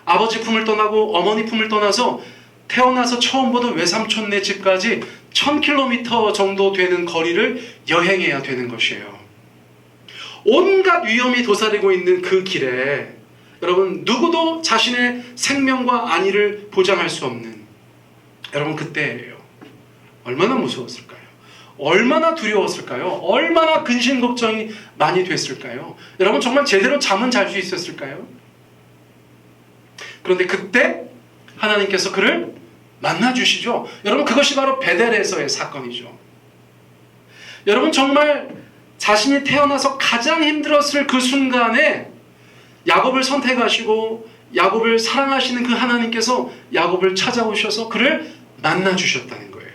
아버지 품을 떠나고 어머니 품을 떠나서 태어나서 처음 보던 외삼촌네 집까지 1000km 정도 되는 거리를 여행해야 되는 것이에요. 온갖 위험이 도사리고 있는 그 길에 여러분, 누구도 자신의 생명과 안위를 보장할 수 없는, 여러분, 그때예요. 얼마나 무서웠을까요? 얼마나 두려웠을까요? 얼마나 근심 걱정이 많이 됐을까요? 여러분, 정말 제대로 잠은 잘 수 있었을까요? 그런데 그때 하나님께서 그를 만나주시죠. 여러분, 그것이 바로 베델에서의 사건이죠. 여러분, 정말 자신이 태어나서 가장 힘들었을 그 순간에 야곱을 선택하시고 야곱을 사랑하시는 그 하나님께서 야곱을 찾아오셔서 그를 만나주셨다는 거예요.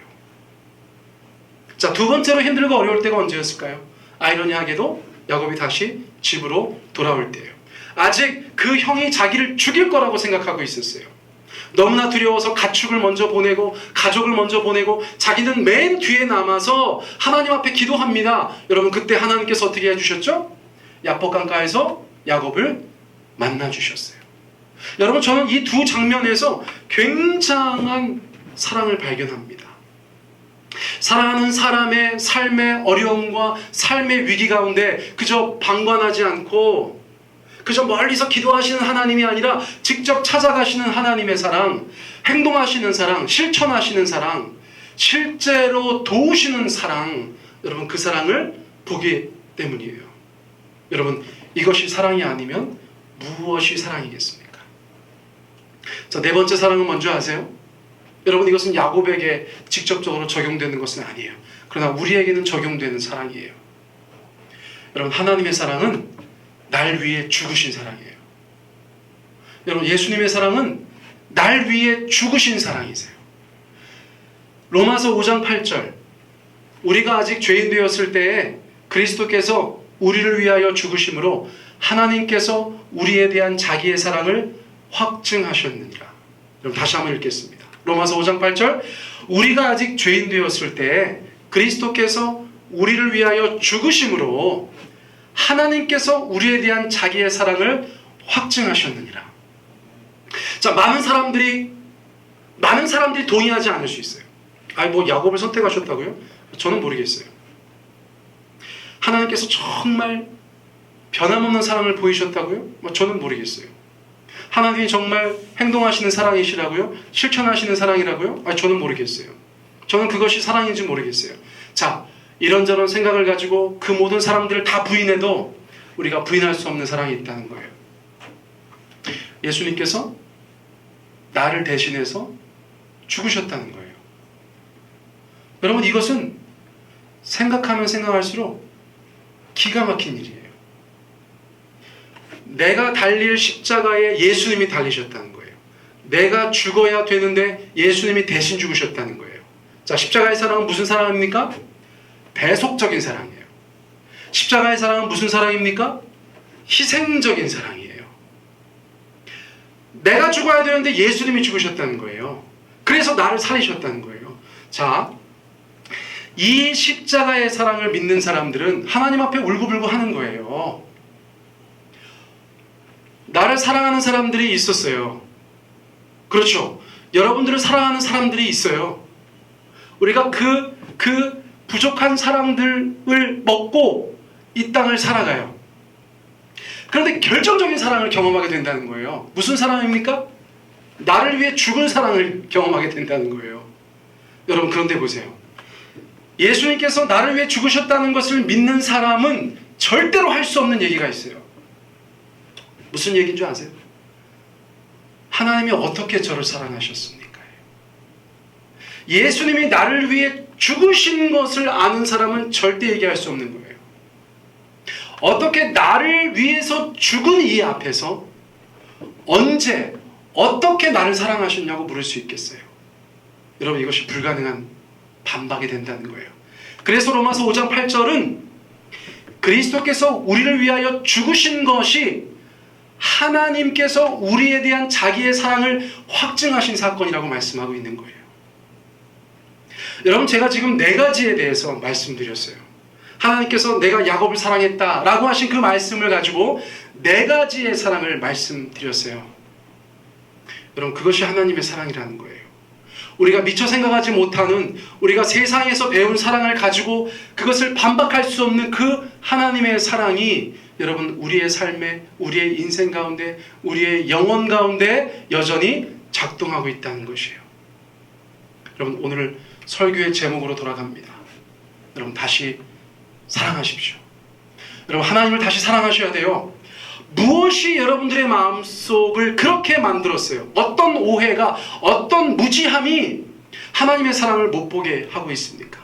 자, 두 번째로 힘들고 어려울 때가 언제였을까요? 아이러니하게도 야곱이 다시 집으로 돌아올 때예요. 아직 그 형이 자기를 죽일 거라고 생각하고 있었어요. 너무나 두려워서 가축을 먼저 보내고 가족을 먼저 보내고 자기는 맨 뒤에 남아서 하나님 앞에 기도합니다. 여러분, 그때 하나님께서 어떻게 해주셨죠? 야복강가에서 야곱을 만나주셨어요. 여러분, 저는 이 두 장면에서 굉장한 사랑을 발견합니다. 사랑하는 사람의 삶의 어려움과 삶의 위기 가운데 그저 방관하지 않고 그저 멀리서 기도하시는 하나님이 아니라 직접 찾아가시는 하나님의 사랑, 행동하시는 사랑, 실천하시는 사랑, 실제로 도우시는 사랑, 여러분, 그 사랑을 보기 때문이에요. 여러분, 이것이 사랑이 아니면 무엇이 사랑이겠습니까? 자, 네 번째 사랑은 뭔지 아세요? 여러분, 이것은 야곱에게 직접적으로 적용되는 것은 아니에요. 그러나 우리에게는 적용되는 사랑이에요. 여러분, 하나님의 사랑은 날 위해 죽으신 사랑이에요. 여러분, 예수님의 사랑은 날 위해 죽으신 사랑이세요. 로마서 5장 8절, 우리가 아직 죄인 되었을 때에 그리스도께서 우리를 위하여 죽으심으로 하나님께서 우리에 대한 자기의 사랑을 확증하셨느니라. 그럼 다시 한번 읽겠습니다. 로마서 5장 8절, 우리가 아직 죄인 되었을 때에 그리스도께서 우리를 위하여 죽으심으로 하나님께서 우리에 대한 자기의 사랑을 확증하셨느니라. 자, 많은 사람들이 동의하지 않을 수 있어요. 아니, 뭐 야곱을 선택하셨다고요? 저는 모르겠어요. 하나님께서 정말 변함없는 사랑을 보이셨다고요? 저는 모르겠어요. 하나님이 정말 행동하시는 사랑이시라고요? 실천하시는 사랑이라고요? 저는 모르겠어요. 저는 그것이 사랑인지 모르겠어요. 자, 이런저런 생각을 가지고 그 모든 사랑들을 다 부인해도 우리가 부인할 수 없는 사랑이 있다는 거예요. 예수님께서 나를 대신해서 죽으셨다는 거예요. 여러분, 이것은 생각하면 생각할수록 기가 막힌 일이에요. 내가 달릴 십자가에 예수님이 달리셨다는 거예요. 내가 죽어야 되는데 예수님이 대신 죽으셨다는 거예요. 자, 십자가의 사랑은 무슨 사랑입니까? 배속적인 사랑이에요. 십자가의 사랑은 무슨 사랑입니까? 희생적인 사랑이에요. 내가 죽어야 되는데 예수님이 죽으셨다는 거예요. 그래서 나를 살리셨다는 거예요. 자, 이 십자가의 사랑을 믿는 사람들은 하나님 앞에 울고불고 하는 거예요. 나를 사랑하는 사람들이 있었어요. 그렇죠. 여러분들을 사랑하는 사람들이 있어요. 우리가 그 부족한 사랑들을 먹고 이 땅을 살아가요. 그런데 결정적인 사랑을 경험하게 된다는 거예요. 무슨 사랑입니까? 나를 위해 죽은 사랑을 경험하게 된다는 거예요. 여러분, 그런데 보세요. 예수님께서 나를 위해 죽으셨다는 것을 믿는 사람은 절대로 할 수 없는 얘기가 있어요. 무슨 얘기인 줄 아세요? 하나님이 어떻게 저를 사랑하셨습니까? 예수님이 나를 위해 죽으신 것을 아는 사람은 절대 얘기할 수 없는 거예요. 어떻게 나를 위해서 죽은 이 앞에서 언제 어떻게 나를 사랑하셨냐고 물을 수 있겠어요? 여러분, 이것이 불가능한 반박이 된다는 거예요. 그래서 로마서 5장 8절은 그리스도께서 우리를 위하여 죽으신 것이 하나님께서 우리에 대한 자기의 사랑을 확증하신 사건이라고 말씀하고 있는 거예요. 여러분, 제가 지금 네 가지에 대해서 말씀드렸어요. 하나님께서 내가 야곱을 사랑했다라고 하신 그 말씀을 가지고 네 가지의 사랑을 말씀드렸어요. 여러분, 그것이 하나님의 사랑이라는 거예요. 우리가 미처 생각하지 못하는, 우리가 세상에서 배운 사랑을 가지고 그것을 반박할 수 없는 그 하나님의 사랑이 여러분, 우리의 삶에, 우리의 인생 가운데, 우리의 영혼 가운데 여전히 작동하고 있다는 것이에요. 여러분, 오늘 설교의 제목으로 돌아갑니다. 여러분, 다시 사랑하십시오. 여러분, 하나님을 다시 사랑하셔야 돼요. 무엇이 여러분들의 마음속을 그렇게 만들었어요? 어떤 오해가, 어떤 무지함이 하나님의 사랑을 못 보게 하고 있습니까?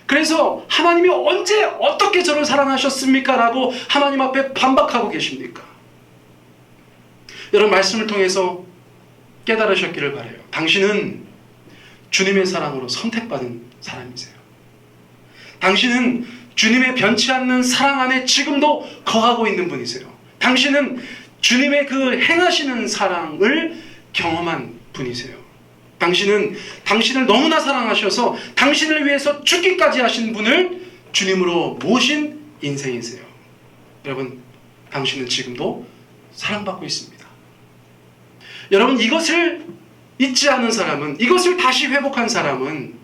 그래서 하나님이 언제 어떻게 저를 사랑하셨습니까? 라고 하나님 앞에 반박하고 계십니까? 여러분, 말씀을 통해서 깨달으셨기를 바라요. 당신은 주님의 사랑으로 선택받은 사람이세요. 당신은 주님의 변치 않는 사랑 안에 지금도 거하고 있는 분이세요. 당신은 주님의 그 행하시는 사랑을 경험한 분이세요. 당신은 당신을 너무나 사랑하셔서 당신을 위해서 죽기까지 하신 분을 주님으로 모신 인생이세요. 여러분, 당신은 지금도 사랑받고 있습니다. 여러분, 이것을 잊지 않은 사람은, 이것을 다시 회복한 사람은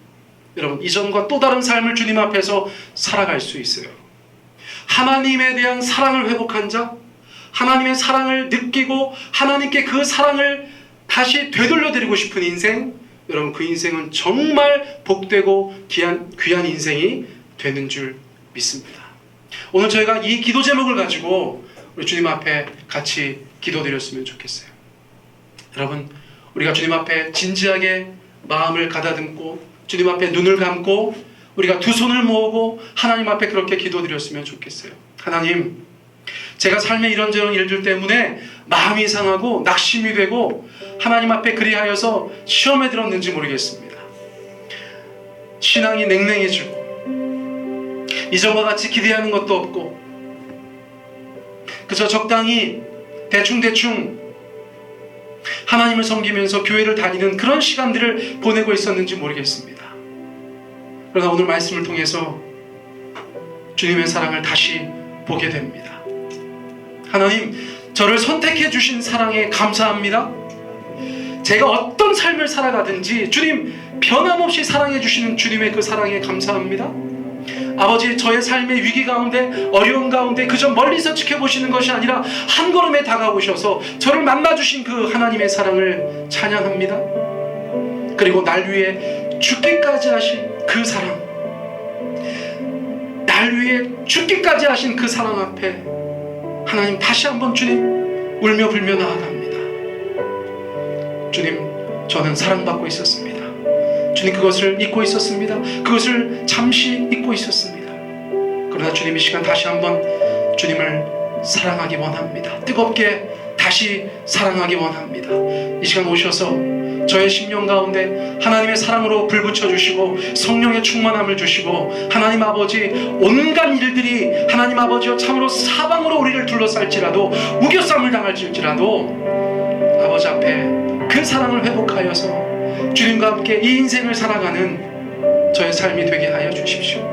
여러분, 이전과 또 다른 삶을 주님 앞에서 살아갈 수 있어요. 하나님에 대한 사랑을 회복한 자, 하나님의 사랑을 느끼고 하나님께 그 사랑을 다시 되돌려드리고 싶은 인생, 여러분, 그 인생은 정말 복되고 귀한 인생이 되는 줄 믿습니다. 오늘 저희가 이 기도 제목을 가지고 우리 주님 앞에 같이 기도드렸으면 좋겠어요. 여러분, 우리가 주님 앞에 진지하게 마음을 가다듬고 주님 앞에 눈을 감고 우리가 두 손을 모으고 하나님 앞에 그렇게 기도드렸으면 좋겠어요. 하나님, 제가 삶의 이런저런 일들 때문에 마음이 상하고 낙심이 되고 하나님 앞에 그리하여서 시험에 들었는지 모르겠습니다. 신앙이 냉랭해지고 이전과 같이 기대하는 것도 없고 그저 적당히 대충대충 하나님을 섬기면서 교회를 다니는 그런 시간들을 보내고 있었는지 모르겠습니다. 그러나 오늘 말씀을 통해서 주님의 사랑을 다시 보게 됩니다. 하나님, 저를 선택해 주신 사랑에 감사합니다. 제가 어떤 삶을 살아가든지 주님 변함없이 사랑해 주시는 주님의 그 사랑에 감사합니다. 아버지, 저의 삶의 위기 가운데 어려운 가운데 그저 멀리서 지켜보시는 것이 아니라 한 걸음에 다가오셔서 저를 만나주신 그 하나님의 사랑을 찬양합니다. 그리고 날 위해 죽기까지 하신 그 사랑, 날 위해 죽기까지 하신 그 사랑 앞에 하나님 다시 한번 주님 울며 불며 나아갑니다. 주님, 저는 사랑받고 있었습니다. 주님, 그것을 잊고 있었습니다. 그것을 잠시 잊고 있었습니다. 그러나 주님, 이 시간 다시 한번 주님을 사랑하기 원합니다. 뜨겁게 다시 사랑하기 원합니다. 이 시간 오셔서 저의 심령 가운데 하나님의 사랑으로 불 붙여주시고 성령의 충만함을 주시고 하나님 아버지, 온갖 일들이 하나님 아버지여 참으로 사방으로 우리를 둘러쌀지라도 우겨쌈을 당할지라도 아버지 앞에 그 사랑을 회복하여서 주님과 함께 이 인생을 살아가는 저의 삶이 되게 하여 주십시오.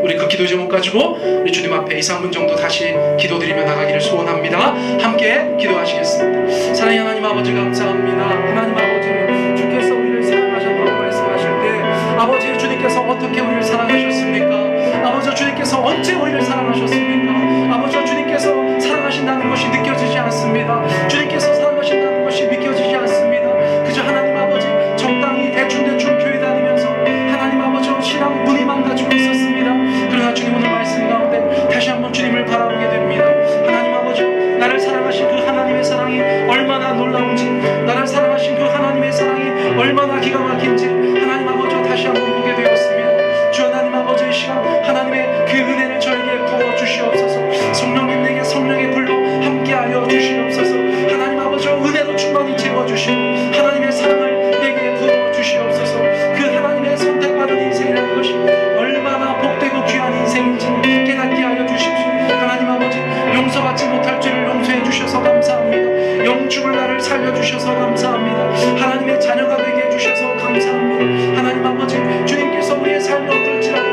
우리 그 기도 제목 가지고 우리 주님 앞에 2, 3분 정도 다시 기도드리며 나가기를 소원합니다. 함께 기도하시겠습니다. 사랑의 하나님 아버지, 감사합니다. 하나님 아버지, 주께서 우리를 사랑하셨다고 말씀하실 때 아버지, 주님께서 어떻게 우리를 사랑하셨습니까? 아버지, 주님께서 언제 우리를 사랑하셨습니까? 아버지, 주님께서 사랑하신다는 것이 느껴지지 않습니다. 주님께서 사랑하신다는 것이 믿겨지지 않습니다. 그저 하나님 아버지, 적당히 대충대충 교회 다니면서 하나님 아버지 신앙 문의만 가지고 있었습니다. 그러나 주님, 오늘 말씀 가운데 다시 한번 주님을 바라보게 됩니다. 하나님 아버지, 나를 사랑하신 그 하나님의 사랑이 얼마나 놀라운지, 나를 사랑하신 그 하나님의 사랑이 얼마나 기가 막힌지 하나님 아버지 다시 한번 보게 되었습니다. 주 하나님 아버지, 이 시간 하나님의 그 은혜를 저에게 부어 주시옵소서. 성령님, 내게 성령의 불로 함께하여 주시옵소서. 하나님 아버지, 은혜로 충만히 채워주시고 하나님의 사랑을 내게 부어 주시옵소서. 그 하나님의 선택받은 인생이라는 것이 얼마나 복되고 귀한 인생인지 깨닫게 하여 주십시오. 하나님 아버지, 용서받지 못할 죄를 용서해 주셔서 감사합니다. 영죽을 나를 살려주셔서 감사합니다. 하나님의 자녀가 되게 해주셔서 감사합니다. 하나님 아버지, 주님께서 우리의 삶이 어떨지라도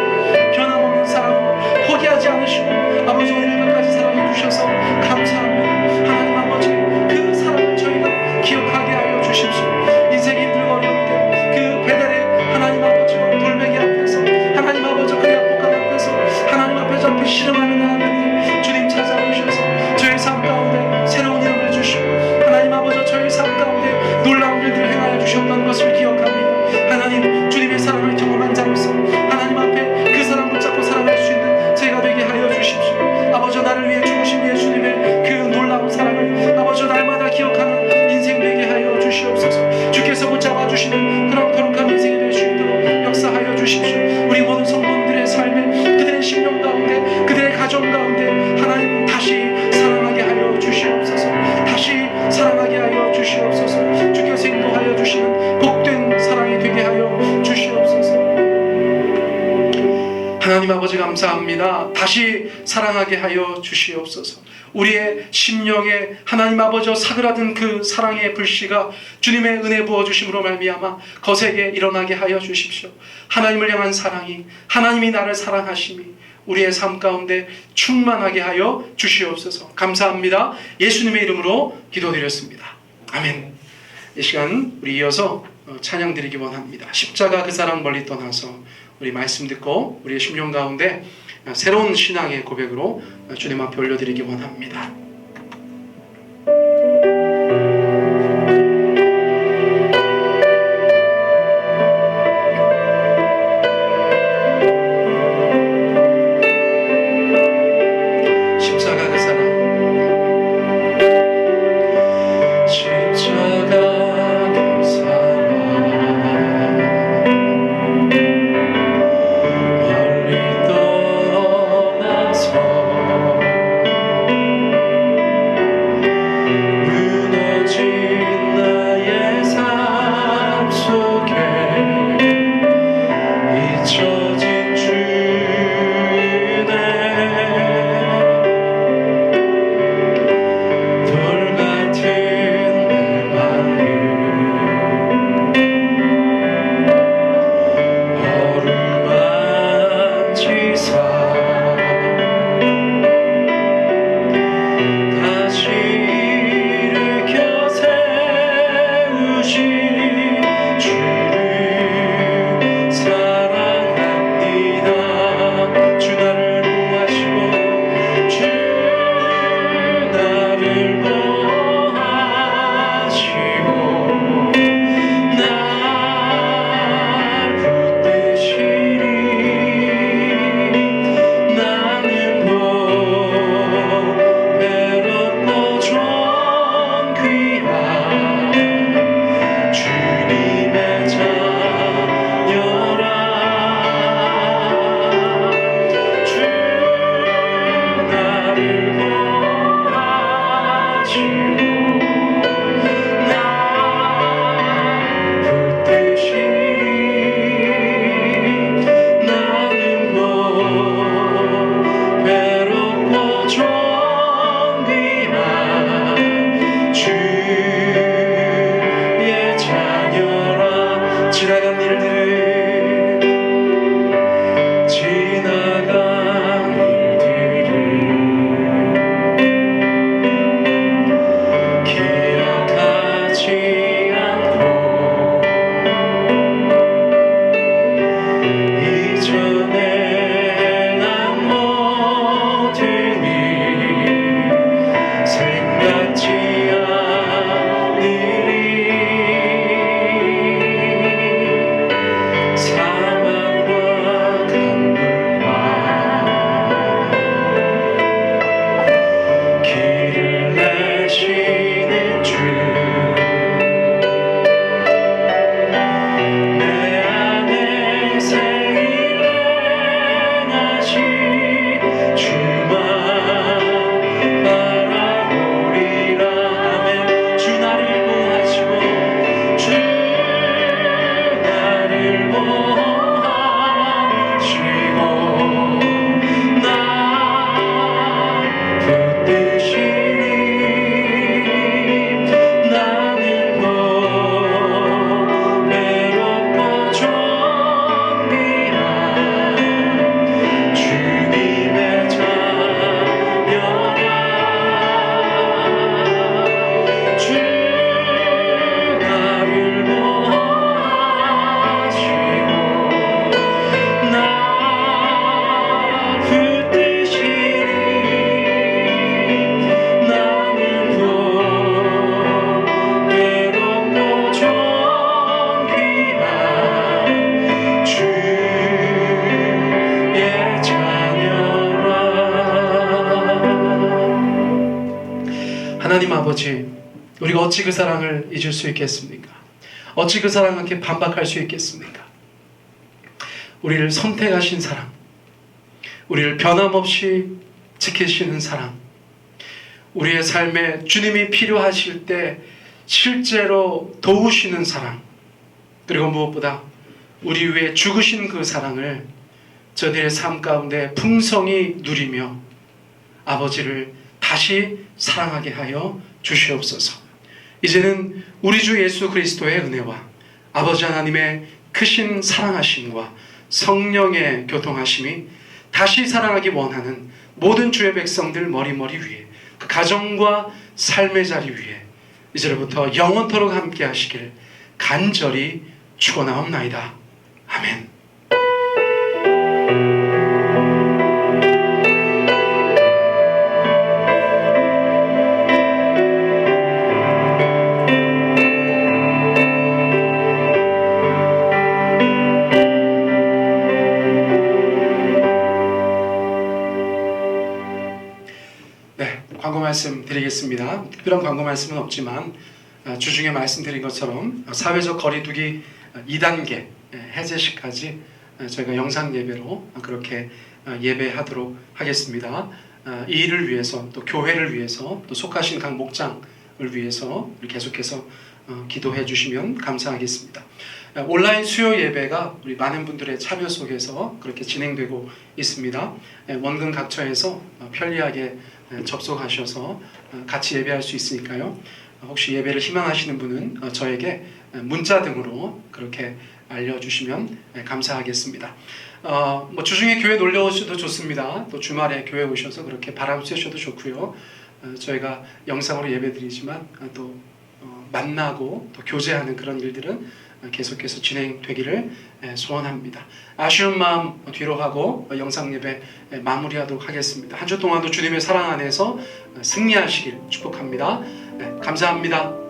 변함없는 사랑으로 포기하지 않으시고 아버지, 우리를 끝까지 사랑해 주셔서 감사합니다. 하나님 아버지, 그 사랑을 저희가 기억하게 하여 주십시오. 인생이 힘들고 어려울 때 그 베델의 하나님 아버지 돌멩이 앞에서 하나님 아버지 그 약복한 앞에서 하나님 앞에서 그 실험하는 하나님들 주님 찾아오셔서 저희 삶 가운데 새로운 이름을 주시고 하나님 아버지 저희 삶 가운데 놀라운 일들을 행하여 주셨던 것을 기억합니다. 하나님, 주님의 사랑을 경험한 자로서 하나님 앞에 그 사랑 붙잡고 살아갈 수 있는 제가 되게 하여 주십시오. 아버지, 나를 위해 죽으신 예수님의 그 놀라운 사랑을 아버지 날마다 기억하는 인생 되게 하여 주시옵소서. 주께서 붙잡아 주시는 그런 거룩한 인생이 될 수 있도록 역사하여 주십시오. 우리 모든 성도들의 삶에 그들의 심령 가운데 그들의 가정 가운데 하나님 다시 사랑하게 하여 주시옵소서. 다시 사랑하게 하여 주시옵소서. 주께서 인도하여 주시는 복된 사랑이 되게 하여 주시옵소서. 하나님 아버지, 감사합니다. 다시 사랑하게 하여 주시옵소서. 우리의 심령에 하나님 아버지와 사그라든 그 사랑의 불씨가 주님의 은혜 부어주심으로 말미암아 거세게 일어나게 하여 주십시오. 하나님을 향한 사랑이, 하나님이 나를 사랑하심이 우리의 삶 가운데 충만하게 하여 주시옵소서. 감사합니다. 예수님의 이름으로 기도드렸습니다. 아멘. 이 시간 우리 이어서 찬양 드리기 원합니다. 십자가 그 사랑 멀리 떠나서 우리 말씀 듣고 우리의 심령 가운데 새로운 신앙의 고백으로 주님 앞에 올려드리기 원합니다. 십자가 그 사랑, 십자가 그 사랑 멀리 떠나서 무너진 나의 삶 속에 잊혀진 주네 돌 같은 내 마음 어루만지사 다시 일으켜 세우시니 주를 사랑합니다. 주 나를 보호하시고 주 나를 보호하시고 날 붙드시니 나는 외롭고 좀 귀한 주님의 자녀라. 주 나를 보호하시고 날 붙드시니 나는 외롭고 좀 귀한 주의 자녀라. 지나간 일들을 기억하지 않고 이전에 난 모든 일 생각지 않으리. 사막과 강물과 길을 내시는 주 내 안에 생일을 행하시 주만 바라보리라. 아멘. 주 나를 보호하시고 주 나를 보호하시고 날 붙드시니 나는 외롭고 좀 귀한 주님의 자녀라. 주 나를 보호하시고 날 붙드시니 나는 외롭고 좀 귀한 주의 자녀라. 하나님 아버지, 우리가 어찌 그 사랑을 잊을 수 있겠습니까? 어찌 그 사랑한테 반박할 수 있겠습니까? 우리를 선택하신 사랑, 우리를 변함없이 지키시는 사랑, 우리의 삶에 주님이 필요하실 때 실제로 도우시는 사랑, 그리고 무엇보다 우리 위해 죽으신 그 사랑을 저들의 삶 가운데 풍성히 누리며 아버지를 다시 사랑하게 하여 주시옵소서. 이제는 우리 주 예수 그리스도의 은혜와 아버지 하나님의 크신 사랑하심과 성령의 교통하심이 다시 사랑하기 원하는 모든 주의 백성들 머리머리 위에, 그 가정과 삶의 자리 위에 이제로부터 영원토록 함께 하시길 간절히 축원하옵나이다. 아멘. 광고 말씀 드리겠습니다. 특별한 광고 말씀은 없지만 주중에 말씀드린 것처럼 사회적 거리두기 2단계 해제시까지 저희가 영상 예배로 그렇게 예배하도록 하겠습니다. 이 일을 위해서, 또 교회를 위해서, 또 속하신 각 목장을 위해서 계속해서 기도해 주시면 감사하겠습니다. 온라인 수요 예배가 우리 많은 분들의 참여 속에서 그렇게 진행되고 있습니다. 원근 각처에서 편리하게 접속하셔서 같이 예배할 수 있으니까요. 혹시 예배를 희망하시는 분은 저에게 문자 등으로 그렇게 알려주시면 감사하겠습니다. 주중에 교회 놀러 오셔도 좋습니다. 또 주말에 교회 오셔서 그렇게 바람 쐬셔도 좋고요. 저희가 영상으로 예배드리지만 또 만나고 또 교제하는 그런 일들은 계속해서 진행되기를 소원합니다. 아쉬운 마음 뒤로 하고 영상 예배 마무리하도록 하겠습니다. 한 주 동안도 주님의 사랑 안에서 승리하시길 축복합니다. 감사합니다.